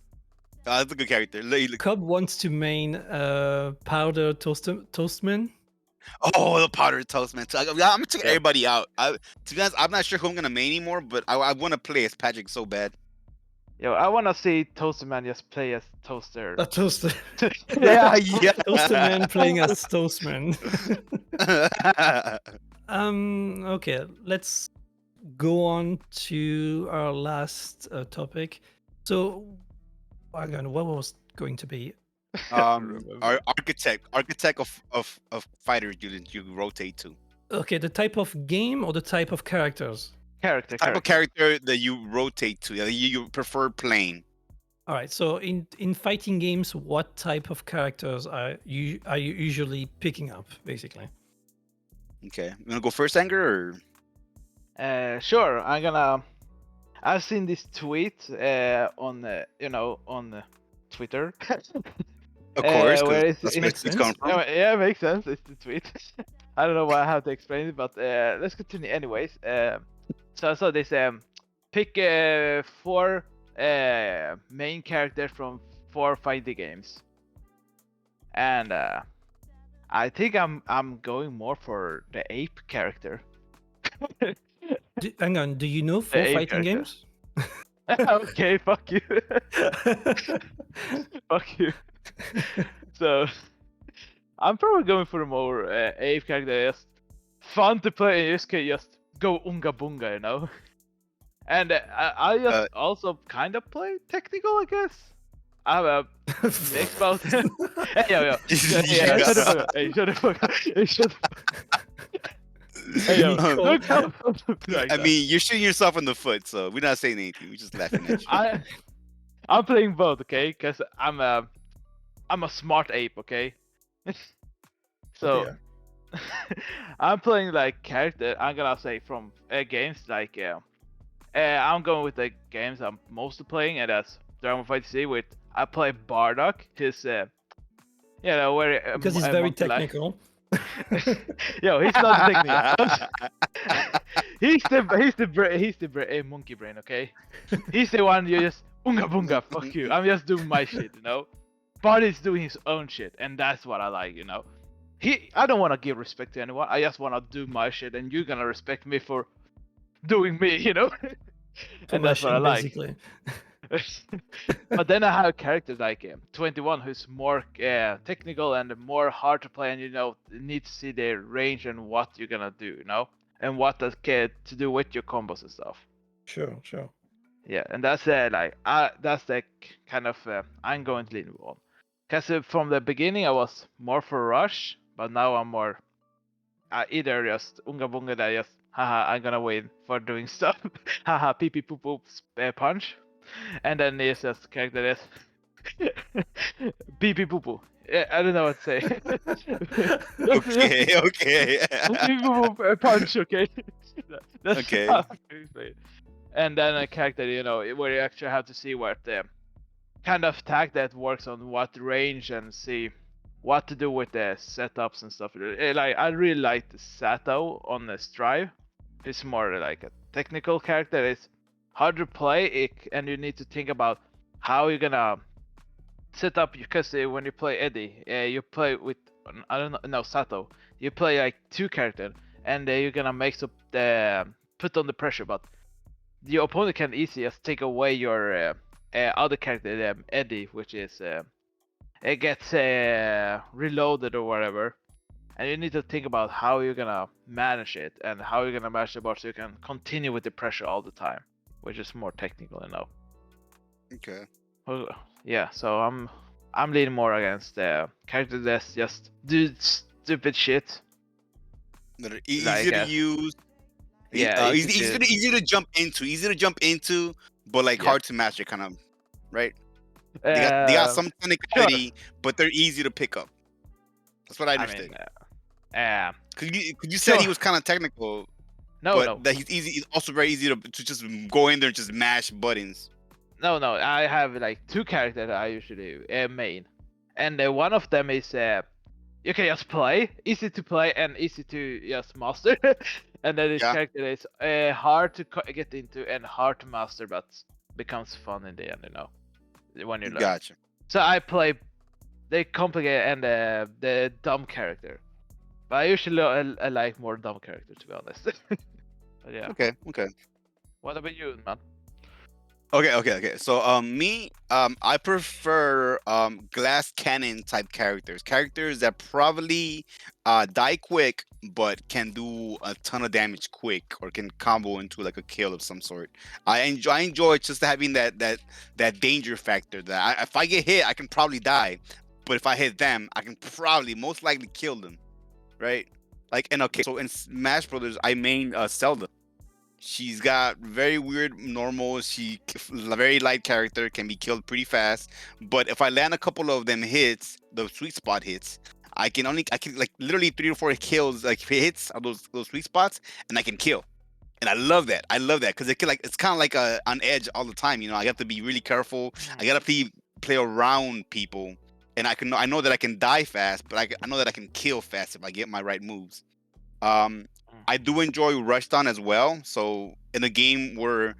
That's a good character. Cobb wants to main Powder Toastman. Oh, the Powder Toastman. I'm gonna check everybody out. To be honest, I'm not sure who I'm gonna main anymore, but I want to play as Patrick so bad. Yo, I want to see Toastman just play as Toaster. A Toaster. Yeah. Toasterman playing as Toastman. Okay, let's go on to our last topic. So, hang on, what was going to be? Our architect of fighters you rotate to. Okay, the type of game or the type of characters? Character. Type of character that you rotate to, that you prefer playing. All right. So in fighting games, what type of characters are you usually picking up, basically? Okay, you wanna go first, Anger, or Sure. I've seen this tweet on on Twitter. of course, because Where it's, that's where Makes it's coming sense. from. yeah, makes sense. It's the tweet. I don't know why I have to explain it, but let's continue anyways. So I saw this pick 4 main characters from 4 fighting games, and I think I'm going more for the ape character. Hang on. Do you know The 4 ape fighting character. games? Okay, fuck you. Fuck you. So I'm probably going for a more ape character, just fun to play, and you just can just go unga bunga, you know. And I just also kind of play technical, I guess. I have a mix about. Hey, yo. Yeah, shut the fuck up. Hey, shut the fuck up. Hey, shut the fuck up. Hey, yo. Don't come like I that. mean, you're shooting yourself in the foot, so we're not saying anything. We're just laughing at you. I'm playing both, okay? Because I'm a smart ape, okay? So I'm playing like character. I'm gonna say from games like I'm going with the games I'm mostly playing, and that's Dragon Fight C. With I play Bardock. His very Because he's very monkey-like. technical. Yo, he's not technical. he's the monkey brain, okay? He's the one you just unga bunga, fuck you. I'm just doing my shit, you know. Bart is doing his own shit, and that's what I like, you know. I don't want to give respect to anyone. I just want to do my shit, and you're gonna respect me for doing me, you know. And that's what I like. Basically. But then I have characters like 21, who's more technical and more hard to play, and need to see their range and what you're gonna do, you know, and what does to do with your combos and stuff. Sure. Yeah, and that's that's the kind of I'm going to lean on. Because from the beginning I was more for rush, but now I'm more either just unga bunga that just haha I'm gonna win for doing stuff, haha pee pee poo poo punch. And then there's just character is pee pee poo poo. Yeah, I don't know what to say. Okay. Pee pee poo poo punch, okay? That's Okay. how I explain it. And then a character, where you actually have to see what the kind of tag that works on what range and see what to do with the setups and stuff. Like I really like the Sato on the Strive. It's more like a technical character. It's hard to play, and you need to think about how you're gonna set up. Because when you play Eddie, you play with Sato. You play like 2 characters, and you're gonna make up the put on the pressure, but the opponent can easily just take away your other character, Eddie, which is it gets reloaded or whatever, and you need to think about how you're gonna manage it and how you're gonna manage the board so you can continue with the pressure all the time, which is more technical, Okay. Well, yeah, so I'm leaning more against the character that's just do stupid shit. That are easy Like, to use. yeah, easy to jump into, but like Yeah. hard to master, kind of, right? They got some technicality, but they're easy to pick up. That's what I understood. Could you said he sure. was kind of technical, No, but no, that he's easy. He's also very easy to just go in there and just mash buttons. no. I have like 2 characters that I usually main, and one of them is you can just play, easy to play and easy to just master, and then this Yeah. character is hard to get into and hard to master, but becomes fun in the end, when you learn. Gotcha. So I play the complicated and the dumb character, but I usually I like more dumb character, to be honest. But yeah. Okay. What about you, man? Okay. So I prefer glass cannon type characters. Characters that probably die quick but can do a ton of damage quick or can combo into like a kill of some sort. I enjoy just having that danger factor that if I get hit, I can probably die. But if I hit them, I can probably most likely kill them, right? Like in okay, so in Smash Brothers, I main Zelda. She's got very weird normal. Very light character, can be killed pretty fast. But if I land a couple of them hits, the sweet spot hits, I can like literally 3 to 4 kills, like hits of those sweet spots, and I can kill. And I love that. I love that because it's kind of like on edge all the time. You know, I have to be really careful. I gotta play around people, and I know that I can die fast, but I know that I can kill fast if I get my right moves. Um, I do enjoy Rushdown as well. So in a game where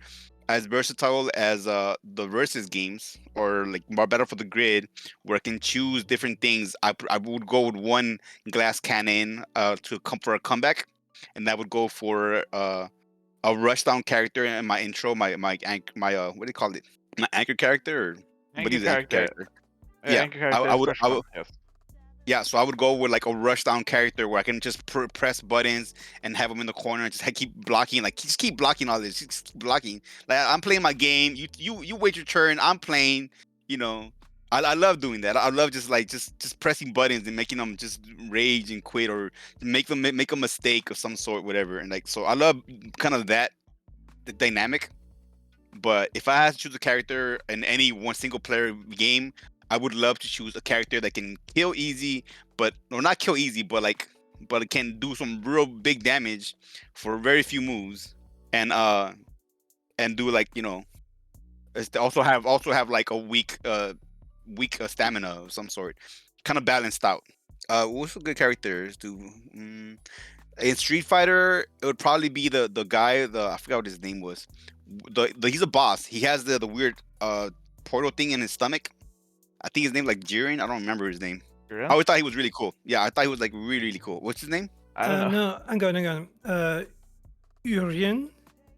as versatile as the versus games or like more better for the grid, where I can choose different things, I would go with one glass cannon to come for a comeback, and that would go for a Rushdown character in my intro, my what do you call it? My anchor character, or I Anchor believe the anchor character. character. Yeah, Anchor character I is would first I would one. Yes. yeah, so I would go with like a rush down character where I can just press buttons and have them in the corner and just keep blocking, like just keep blocking all this, just keep blocking. Like I'm playing my game, you wait your turn, I'm playing. You know, I love doing that. I love just pressing buttons and making them just rage and quit or make a mistake of some sort, whatever. And like so, I love kind of the dynamic. But if I had to choose a character in any one single player game, I would love to choose a character that can kill easy, but or not kill easy, but it can do some real big damage for very few moves, and do like also have like a weak stamina of some sort, kind of balanced out. What's some good characters? In Street Fighter, it would probably be the guy. I forgot what his name was. He's a boss. He has the weird portal thing in his stomach. I think his name like Jiren. I don't remember his name. I Jiren? always thought he was really cool. Yeah, I thought he was like really cool. What's his name? I don't know. No, hang on. Urien,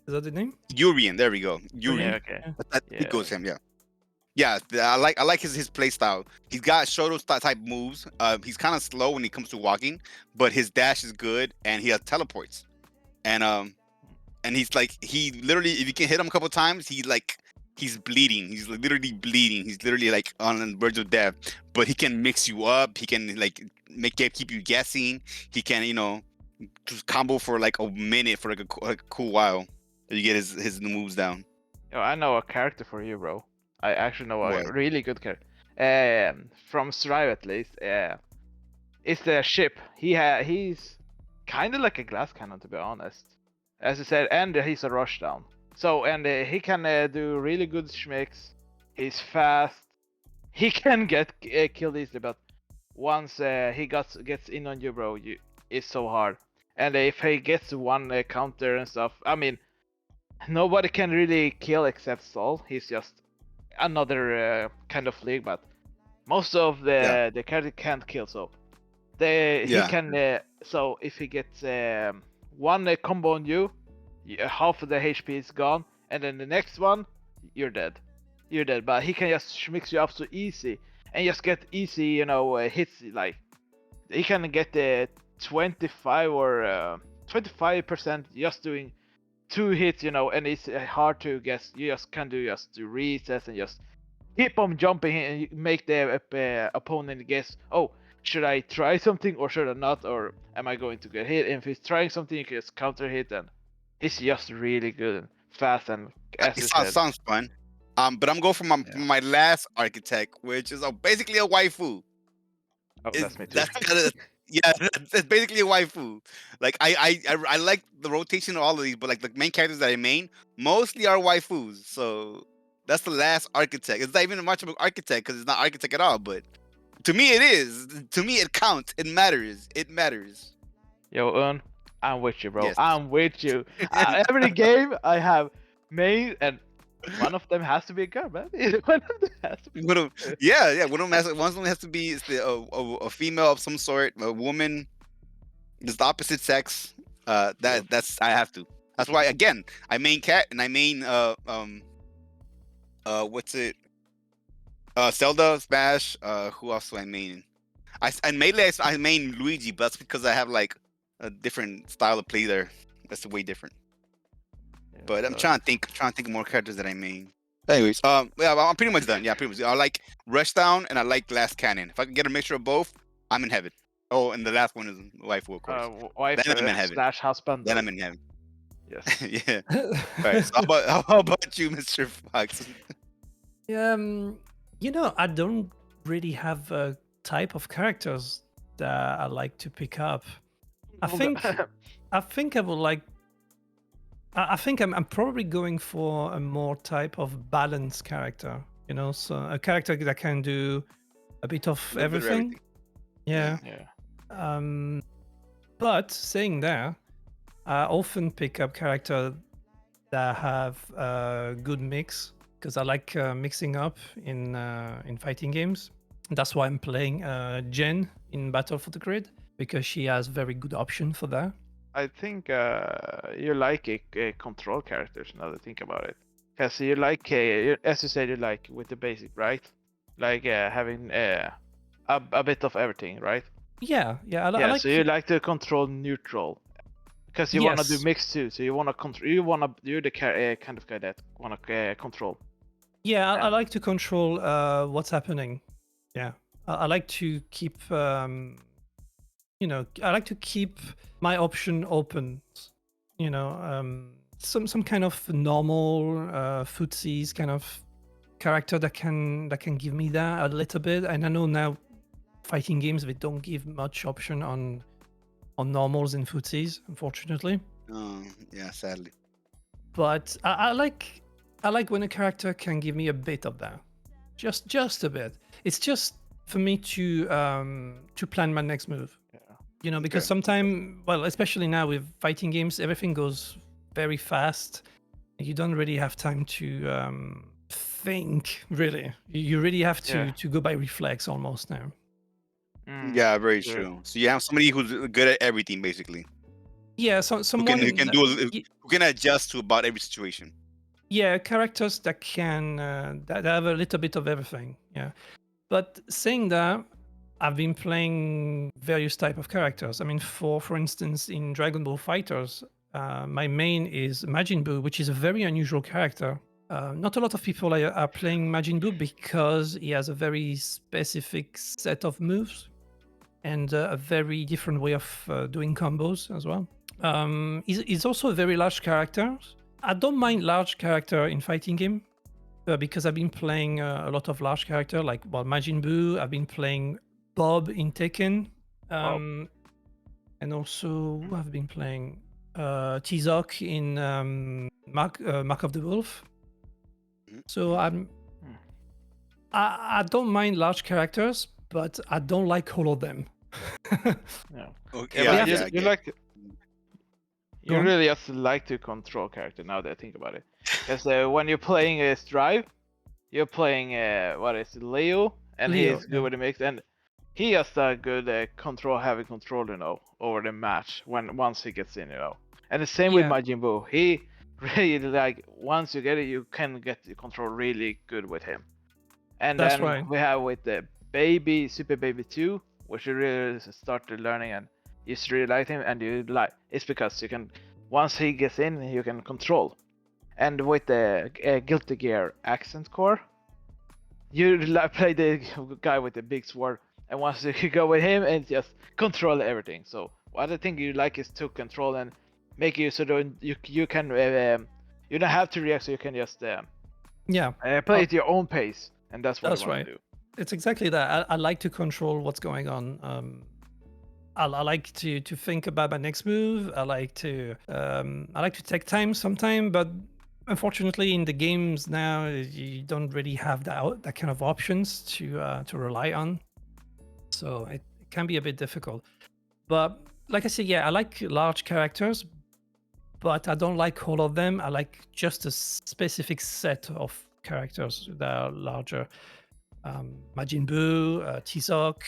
is that the name? Urien. There we go. Yeah. Urien. Okay. I think it Yeah. goes him. Yeah. Yeah, I like his play style. He's got Shoto type moves. He's kind of slow when it comes to walking, but his dash is good, and he has teleports. And he's like he literally, if you can hit him a couple times, he's bleeding. He's literally bleeding. He's literally like on the verge of death. But he can mix you up. He can like keep you guessing. He can just combo for like a minute for like a cool while. You get his moves down. Yo, I know a character for you, bro. I actually know a What? really good character. From Strive at least. It's the ship. He's kind of like a glass cannon, to be honest. As I said, and he's a rushdown. So and he can do really good schmicks. He's fast. He can get killed easily, but once he gets in on you, bro, it's so hard. And if he gets one counter and stuff, I mean, nobody can really kill except Sol. He's just another kind of league, but most of the character can't kill. So he Yeah. can. So if he gets one combo on you, half of the HP is gone, and then the next one, you're dead. You're dead. But he can just mix you up so easy and just get easy, hits. Like he can get the 25 or 25% just doing 2 hits, and it's hard to guess. You just can do resets and just keep on jumping and you make the opponent guess, oh, should I try something or should I not, or am I going to get hit? And if he's trying something, you can just counter hit, and he's just really good and fast, and as you said. Sounds fun. But I'm going for my last architect, which is basically a waifu. Oh, that's me too. That's kind of yeah, that's basically a waifu. Like I like the rotation of all of these, but like the main characters that I main mostly are waifus. So that's the last architect. It's not even much of an architect because it's not architect at all. But to me, it is. To me, it counts. It matters. It matters. Yo, I'm with you, bro. Yes. I'm with you. Every game I have main, and one of them has to be a girl, man. One of them has to be. One of them has to be a female of some sort, a woman. It's the opposite sex. That's I have to. That's why again I main cat and I main What's it? Zelda, Smash. Who else do I main? And mainly I main Luigi, but that's because I have like a different style of play there. That's way different. Yeah, But I'm so- trying to think of more characters that I main. Anyways, yeah, I'm pretty much done. Yeah, pretty much. I like Rushdown and I like Glass Cannon. If I can get a mixture of both, I'm in heaven. Oh, and the last one is waifu, of course. wife Then I'm in heaven. slash husband. Then I'm in heaven. Yes. Yeah. All right. So how about you, Mr. Fox? You know, I don't really have a type of characters that I like to pick up. I think I would like. I think I'm probably going for a more type of balanced character. You know, so a character that can do a bit of A little bit of everything. Yeah. Yeah. But saying that, I often pick up characters that have a good mix because I like mixing up in fighting games. That's why I'm playing Jen in Battle for the Grid because she has very good option for that. I think you like control characters now that I think about it. Because you like, as you said, you like with the basic, right? Like having a bit of everything, right? Yeah, I Yeah, like. so you like to control neutral. Because you want to do Yes. mix too, so you want to control. You're the kind of guy that want to control. Yeah, I Yeah. like to control what's happening. Yeah, I like to keep, you know, I like to keep my option open. You know, some kind of normal footsies kind of character that can give me that a little bit. And I know now fighting games they don't give much option on normals and footsies, unfortunately. Yeah, sadly. But I like when a character can give me a bit of that, just a bit. It's just for me to plan my next move. Yeah. You know, because Okay. sometimes, well, especially now with fighting games, everything goes very fast. You don't really have time to think. Really, you really have Yeah. to go by reflex almost now. Yeah, very Sure. true. So you have somebody who's good at everything, basically. Yeah, so someone Who can who can adjust to about every situation. yeah, characters that can that have a little bit of everything. Yeah, but saying that, I've been playing various type of characters. I mean, for instance, in Dragon Ball Fighters, my main is Majin Buu, which is a very unusual character. Not a lot of people are playing Majin Buu because he has a very specific set of moves and a very different way of doing combos as well. He's also a very large character. I don't mind large character in fighting game because I've been playing a lot of large character like Majin Buu. I've been playing Bob in Tekken, and also who have been playing Tizok in Mark of the Wolf. So I don't mind large characters, but I don't like all of them. Yeah. Okay, Yeah, but yeah, you like Go you on. really just like to control character now that I think about it. Because when you're playing Strive, you're playing what is it, Leo, and Leo, he's good yeah. with the mix, and he has a good having control, you know, over the match once he gets in, you know. And the same with Yeah. Majin Buu. He really like once you get it, you can get the control really good with him. And That's then right. we have with the Super Baby 2, which you really started learning and you just really like him, and you like it's because you can once he gets in, you can control. And with the Guilty Gear accent core, you play the guy with the big sword, and once you go with him and just control everything. So what I think you like is to control and make you so that you can you don't have to react, so you can just Yeah. play at your own pace, and that's what That's I want right. to do. It's exactly that. I like to control what's going on. I like to think about my next move. I like to take time sometime, but unfortunately, in the games now, you don't really have that kind of options to rely on. So it can be a bit difficult. But like I said, yeah, I like large characters, but I don't like all of them. I like just a specific set of characters that are larger. Majin Buu, Tizok,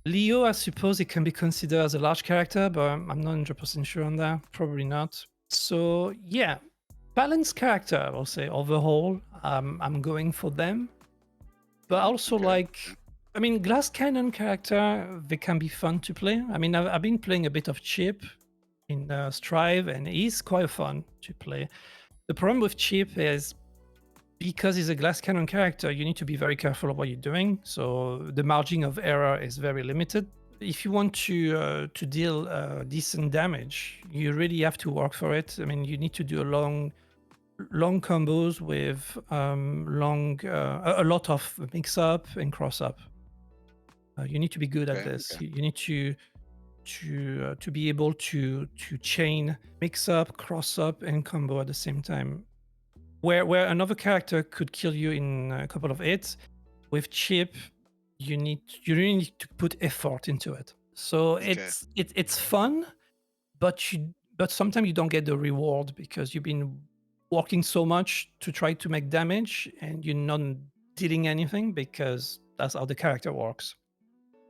Leo. I suppose it can be considered as a large character, but I'm not 100% sure on that. Probably not. So yeah, Balanced character, I will say overall. I'm going for them, but also Okay. like, I mean, glass cannon character, they can be fun to play. I mean, I've been playing a bit of Chip in Strive, and he's quite fun to play. The problem with Chip is because he's a glass cannon character, you need to be very careful of what you're doing. So the margin of error is very limited. If you want to deal decent damage, you really have to work for it. I mean, you need to do a long combos with a lot of mix up and cross up. You need to be good at Okay, this. okay. You need to be able to chain mix up, cross up, and combo at the same time. Where another character could kill you in a couple of hits, with Chip, you really need to put effort into it. So Okay. it's fun, but sometimes you don't get the reward because you've been working so much to try to make damage and you're not dealing anything because that's how the character works.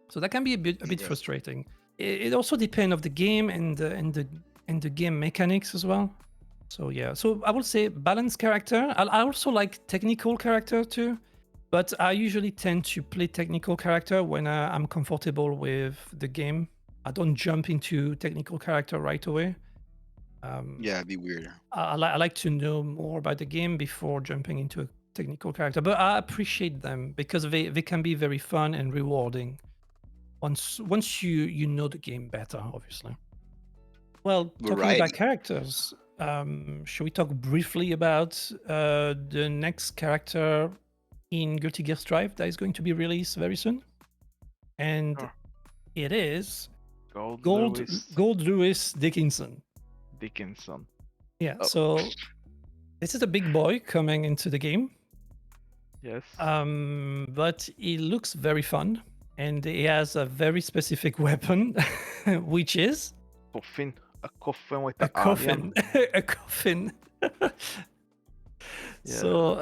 So that can be a bit Okay. frustrating. It also depends of the game and the game mechanics as well. So yeah, so I would say balanced character. I also like technical character too, but I usually tend to play technical character when I'm comfortable with the game. I don't jump into technical character right away. Yeah, it'd be weird. I like to know more about the game before jumping into a technical character, but I appreciate them because they can be very fun and rewarding once you know the game better, obviously. Well, talking Variety. about characters, should we talk briefly about the next character in Guilty Gear Strive that is going to be released very soon? And Sure. it is Goldlewis Goldlewis Dickinson. Dickinson. Yeah, Oh. so this is a big boy coming into the game, Yes. but he looks very fun, and he has a very specific weapon, which is Coffin. A coffin with a the alien. coffin. A coffin. Yeah. So,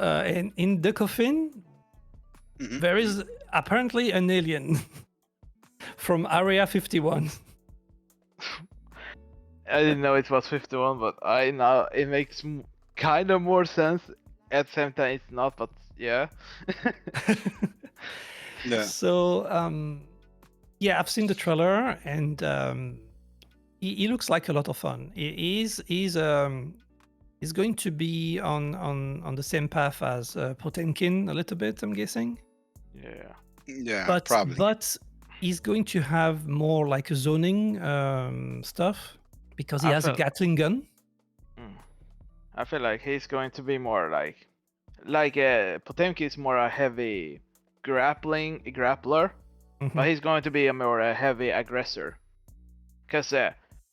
in the coffin, Mhm. there is apparently an alien from Area 51. I didn't know it was 51, but I now it makes kind of more sense. At the same time, it's not, but yeah. Yeah. So, yeah, I've seen the trailer, and he looks like a lot of fun. He's going to be on the same path as Potemkin a little bit, I'm guessing. Yeah. Yeah, probably. But he's going to have more like a zoning stuff because he I has a felt- Gatling gun. I feel like he's going to be more like Potemkin is more a heavy grappler, Mhm. but he's going to be a more heavy aggressor. Cause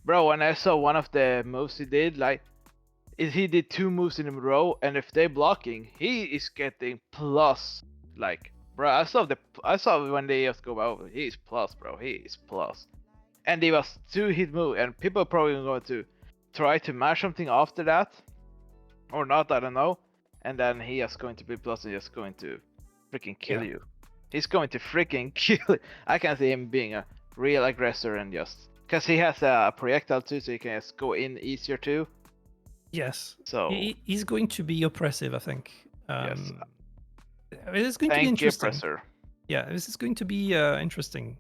bro, when I saw one of the moves he did, like he did 2 moves in a row, and if they're blocking, he is getting plus. Like, bro, I saw when they just go out, he's plus, bro, he is plus. And he was 2 hit move, and people are probably going to try to match something after that, or not, I don't know. And then he is going to be plus and just going to freaking kill Yeah. you. He's going to freaking kill you. I can see him being a real aggressor and just because he has a projectile too, so he can just go in easier too. Yes. So He's going to be oppressive, I think. Yes. It's going to be thank you, interesting. Presser. Yeah, this is going to be interesting.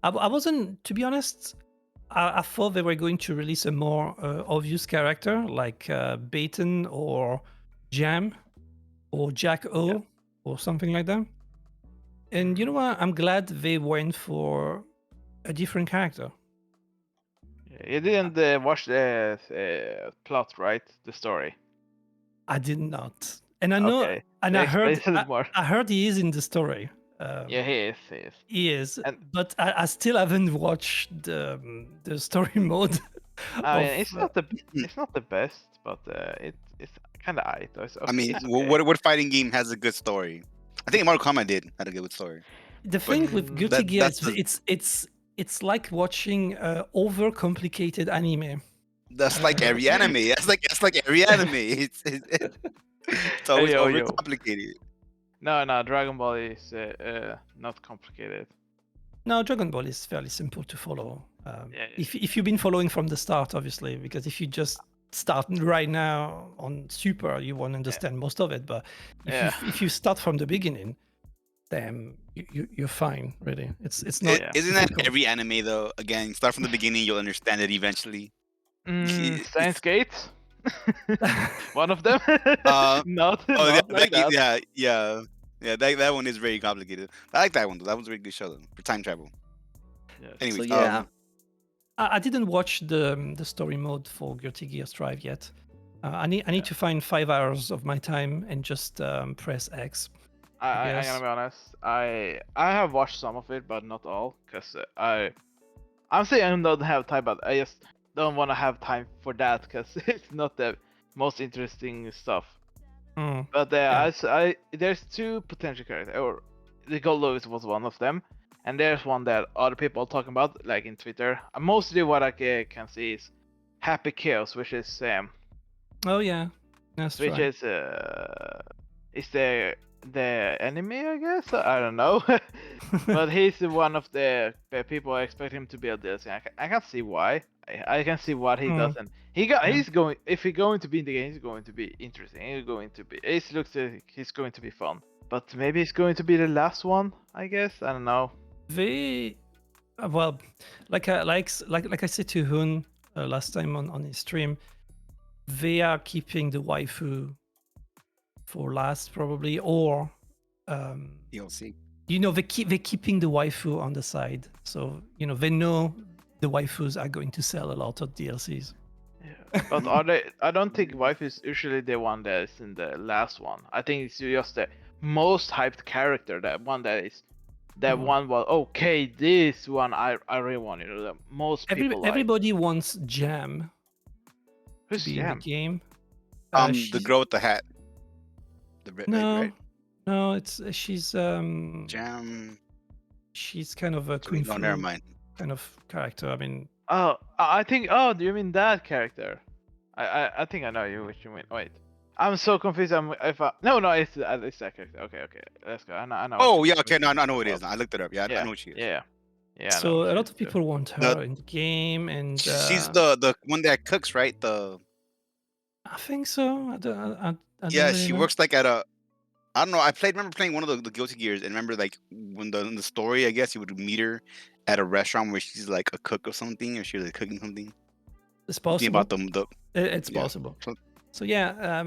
I wasn't, to be honest, I thought they were going to release a more obvious character like Baton or Jam or Jack O Yeah. or something like that. And you know what? I'm glad they went for a different character. You didn't watch the plot, right? The story. I did not, and I know, Okay. and They I heard, explained it more. I heard he is in the story. Yeah, he is. He is. He is, And- but I still haven't watched the story mode. I mean, of, it's not the best, but it's kind of aight. It's I mean, it's okay. what fighting game has a good story? I think Mortal Kombat had a good story. The thing with Guilty that- Gear, that's the- it's like watching overcomplicated anime. That's like every anime. That's like every anime. It's always yo. overcomplicated. No, Dragon Ball is not complicated. No, Dragon Ball is fairly simple to follow. Yeah. If you've been following from the start, obviously, because if you just start right now on Super, you won't understand most of it. But if you start from the beginning, then you're fine. Really, it's not. Isn't that difficult. every anime though? Again, start from the beginning, you'll understand it eventually. Science Gate, one of them. Uh, not Oh yeah, not like that. yeah. That one is very complicated. I like that one though. That was a very good show though for time travel. Yes. Anyways, So yeah, I didn't watch the story mode for Guilty Gear Strive yet. I need to find 5 hours of my time and just press X. I'm guess. gonna be honest. I have watched some of it, but not all, cause I'm saying I don't have time, but I just don't want to have time for that, cause it's not the most interesting stuff. Mm. But Yeah. there's two potential characters, or the Goldlewis was one of them, and there's one that other people are talking about, like in Twitter. Mostly what I can see is Happy Chaos, which is Oh yeah, that's which right. is the enemy, I guess. I don't know, but he's one of the people I expect him to be a DLC. I can see why. I can see what he does, and he's going. If he's going to be in the game, he's going to be interesting. He's going to be. It looks like he's going to be fun. But maybe it's going to be the last one. I guess. I don't know. They well, like I said to Hun last time on his stream, they are keeping the waifu for last probably, or DLC. they're keeping the waifu on the side, so they know the waifus are going to sell a lot of DLCs. Yeah. But are they? I don't think wife is usually the one that is in the last one. I think it's just the most hyped character. That one that is. That one was okay. This one I really want. The most people like. Everybody wants Jam Who's to be in the game. The girl with the hat. The red, right? No, it's she's Jam. she's kind of a kung No, fu never mind. kind of character. I mean, Oh, I think. Oh, do you mean that character? I think I know what you mean. Wait, I'm so confused. No, it's that character. Okay, let's go. I know. Oh yeah, okay, no, I know what it is. I looked it up. Yeah, I know what she is. Yeah. So a lot of people want her in the game, and she's the one that cooks, right? I think so. I don't Yeah, really she know. works like at a. I don't know. remember playing one of the Guilty Gears, and remember like when in the story, I guess you would meet her at a restaurant where she's like a cook or something, or she was like cooking something. It's possible. About the It's possible. So yeah.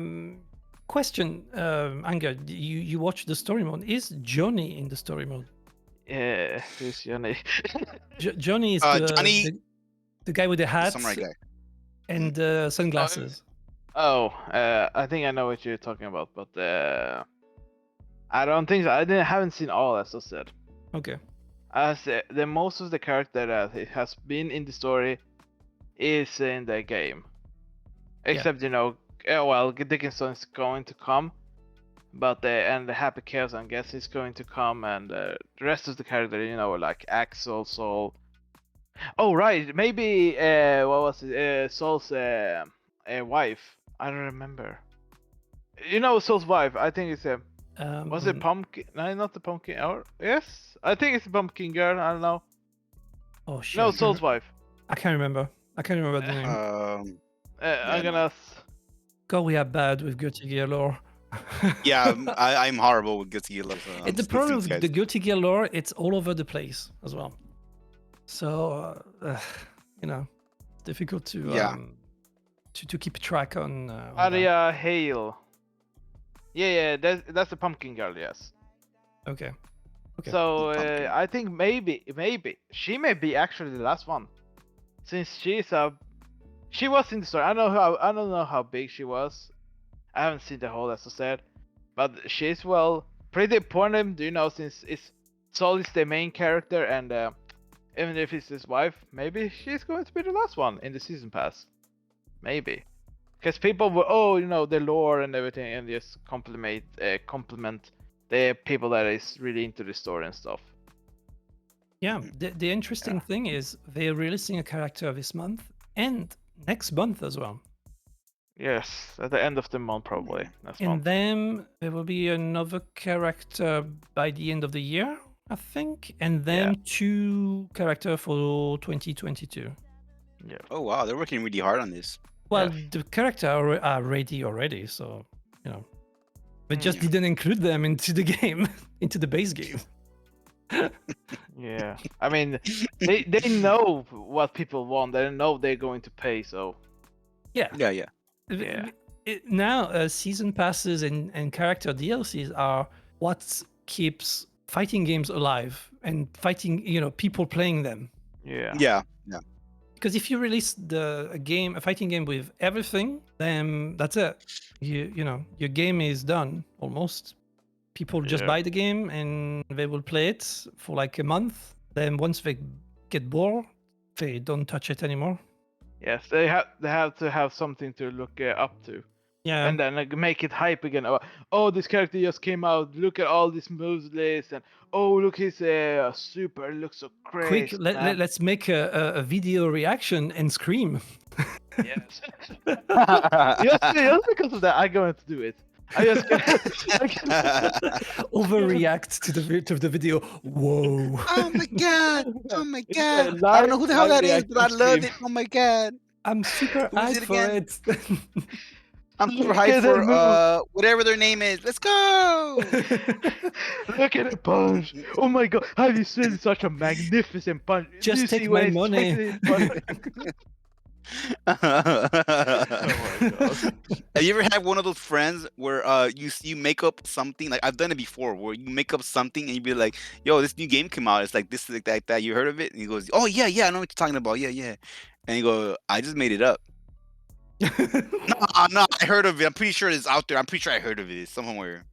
Question, Anga, you watch the story mode? Is Johnny in the story mode? Yeah, who's Johnny? Johnny is the guy with the hat and sunglasses. I think I know what you're talking about, but I don't think so. I haven't seen all, as I said. Okay. As the most of the character that has been in the story is in the game, except Dickinson is going to come, but and the Happy Chaos, I guess, is going to come, and the rest of the character, like Axel, Soul. Oh right, maybe what was it? Soul's wife. I don't remember. Soul's wife. I think it's was it Pumpkin? No, not the Pumpkin. Or yes, I think it's Pumpkin Girl. I don't know. Oh shit. No, Soul's wife. I can't remember. the name. I'm gonna. God, we are bad with Guilty Gear lore. Yeah, I'm horrible with Guilty Gear lore. So the problem with the Guilty Gear lore, it's all over the place as well. So difficult to to keep track on. Aria Hale. Yeah, that's the Pumpkin Girl. Yes. Okay. So I think maybe she may be actually the last one, since she was in the story. I don't know how big she was. I haven't seen the whole, as I said, but she's pretty important. Since Soul is the main character, and even if it's his wife, maybe she's going to be the last one in the season pass. Maybe, because people were the lore and everything, and just compliment the people that is really into the story and stuff. Yeah, the interesting thing is they're releasing a character this month and next month as well. Yes, at the end of the month probably. And then there will be another character by the end of the year, I think, and then 2 characters for 2022. Yeah. Oh wow, they're working really hard on this. Well, Yes. the character are ready already, so you know, we just Yeah. didn't include them into the game, into the base game. Yeah. I mean, they know what people want. They know they're going to pay. So Yeah. Yeah, yeah. Yeah. Now, season passes and character DLCs are what keeps fighting games alive and fighting, people playing them. Yeah. Yeah, yeah. Because if you release a fighting game with everything, then that's it. Your game is done almost. People just Yeah. buy the game and they will play it for like a month. Then once they get bored, they don't touch it anymore. Yes. They have to have something to look up to. Yeah. And then like, make it hype again. Oh, this character just came out. Look at all these moves list, and oh, look, he's super. It looks so Quick, crazy. let's make a video reaction and scream. Yes. just because of that, I'm going to do it. I just Overreact to the video. Whoa. Oh my god! Oh my god! Yeah, I don't know who the hell live that is, but I reaction love stream. it. Oh my god! I'm super Who is hyped it for again? it. I'm super Look hyped at that for move. whatever their name is. Let's go! Look at the punch! Oh my god, have you seen such a magnificent punch? Do Just you take see my when money. it's punching? Oh my god. Have you ever had one of those friends where you make up something, like I've done it before, where you make up something and you be like, "Yo, this new game came out. It's like this, like that. You heard of it?" And he goes, "Oh yeah, yeah, I know what you're talking about. Yeah, yeah." And you go, "I just made it up." No, I heard of it. I'm pretty sure it's out there. I'm pretty sure I heard of it somewhere.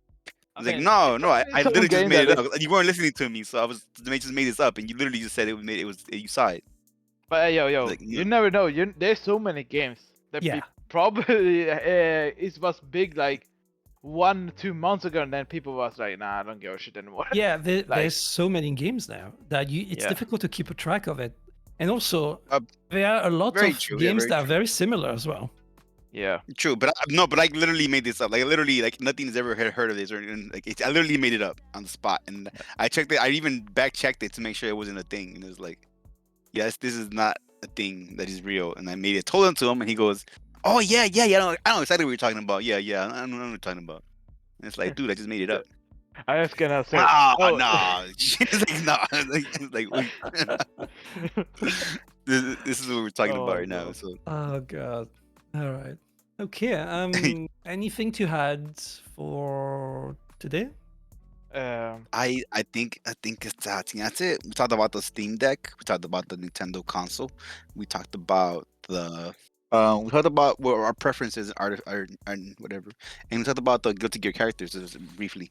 I was like, no, I some literally just game made it that up. You weren't listening to me, so I just made this up, and you literally just said you saw it. But yo, Like, you never know. There's so many games that Yeah. probably it was big like 1-2 months ago, and then people was like, nah, I don't give a shit anymore. Yeah, Like- there's so many games now that it's Yeah. difficult to keep a track of it. And also, Uh, there are a lot very of true, yeah, games very that are true. very similar as well. Yeah. True, but but I literally made this up. Like literally, like nothing's ever heard of this, or I literally made it up on the spot, and I checked it. I even back checked it to make sure it wasn't a thing, and it was like, yes, this is not a thing that is real. And I made it, told him to him, and he goes, "Oh yeah, yeah, yeah. I know exactly what you're talking about. Yeah, yeah, I know what you're talking about." And it's like, dude, I just made it up. I was gonna say. Ah, oh, nah. She's like, nah. Like, wait. this is what we're talking Oh, about right now. God. So Oh god. All right. Okay. Anything to add for today? I think it's I think that's it. We talked about the Steam Deck. We talked about the Nintendo console. We talked about we talked about what our preferences are and whatever, and we talked about the Guilty Gear characters just briefly.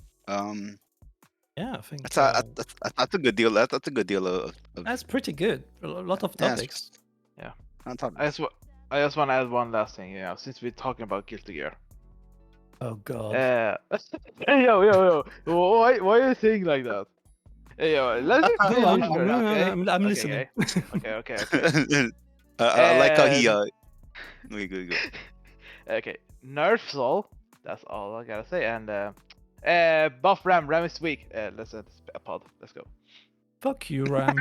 Yeah, I think That's a good deal. That's a good deal of that's pretty good. A lot of Yeah, topics. on top. I just want to add one last thing. Since we're talking about Guilty Gear. Oh god. Hey, yo. Why are you saying like that? Hey, yo, let's just Go on. finish first, okay? I'm Okay, listening. Okay. I like how he. And- Okay, good. Okay, nerf Soul. That's all I gotta say. And buff Ram. Ram is weak. Let's set a pod. Let's go. Fuck you, Ram.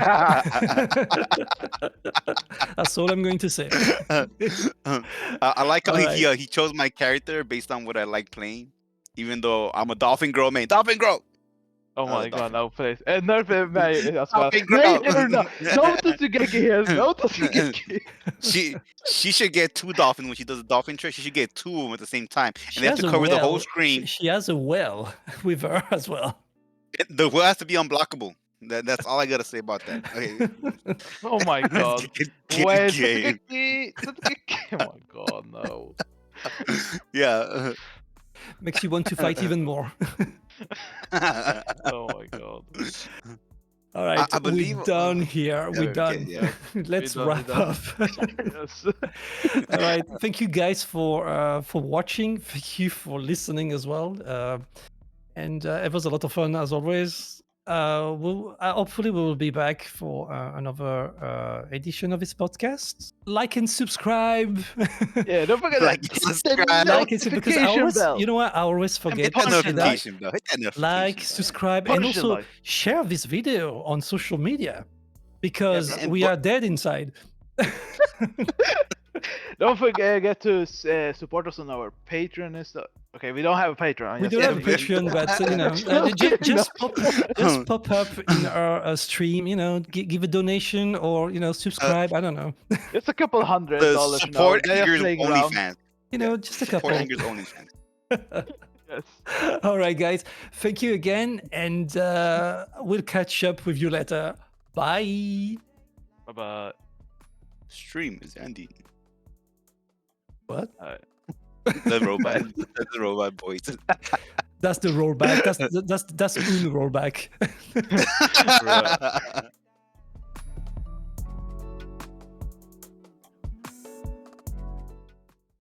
That's all I'm going to say. I like how Alright. he chose my character based on what I like playing, even though I'm a Dolphin Girl main. Dolphin Girl. Oh my Dolphin. god, no, please. Nerf mig as well. Dolphin Nej, Girl. Notice Sugeki here. Notice Sugeki. She should get 2 dolphins when she does a dolphin trick. She should get 2 of them at the same time, and She they have has to a cover the whole well. screen. She has a well with her as well. The wheel has to be unblockable. That's all I gotta say about that. Okay. Oh my god. Get Wait, game. Sugeki. Oh my god, no. Yeah. Makes you want to fight even more. Oh my god. All right, I believe- we're done here. yeah, We're okay, done. yeah. Let's We're done, wrap we're done. up. Yes. All right, thank you guys for watching. Thank you for listening as well. And it was a lot of fun as always. Hopefully we will be back for another edition of this podcast. Like and subscribe. Yeah, don't forget Like that. and Hit the subscribe. Like and because I notification always, bell. you know what? I always forget Hit that punch to it say that. notification bell. Hit that notification Like, bell. subscribe, and Punch the also like. share this video on social media because and we bu- are dead inside. Don't forget to support us on our Patreon and stuff. Okay, we don't have a Patreon. We just don't have a kidding. Patreon, but you know, just pop up in our stream. You know, give a donation or subscribe. I don't know. It's a couple $100. Support They're just Anger's playing around. OnlyFans. You know, just a Support couple. Anger's OnlyFans. Yes. All right, guys. Thank you again, and we'll catch up with you later. Bye. Bye bye. Stream is ending. What? The robot. That's the robot voice. That's the rollback. That's Un rollback. Right.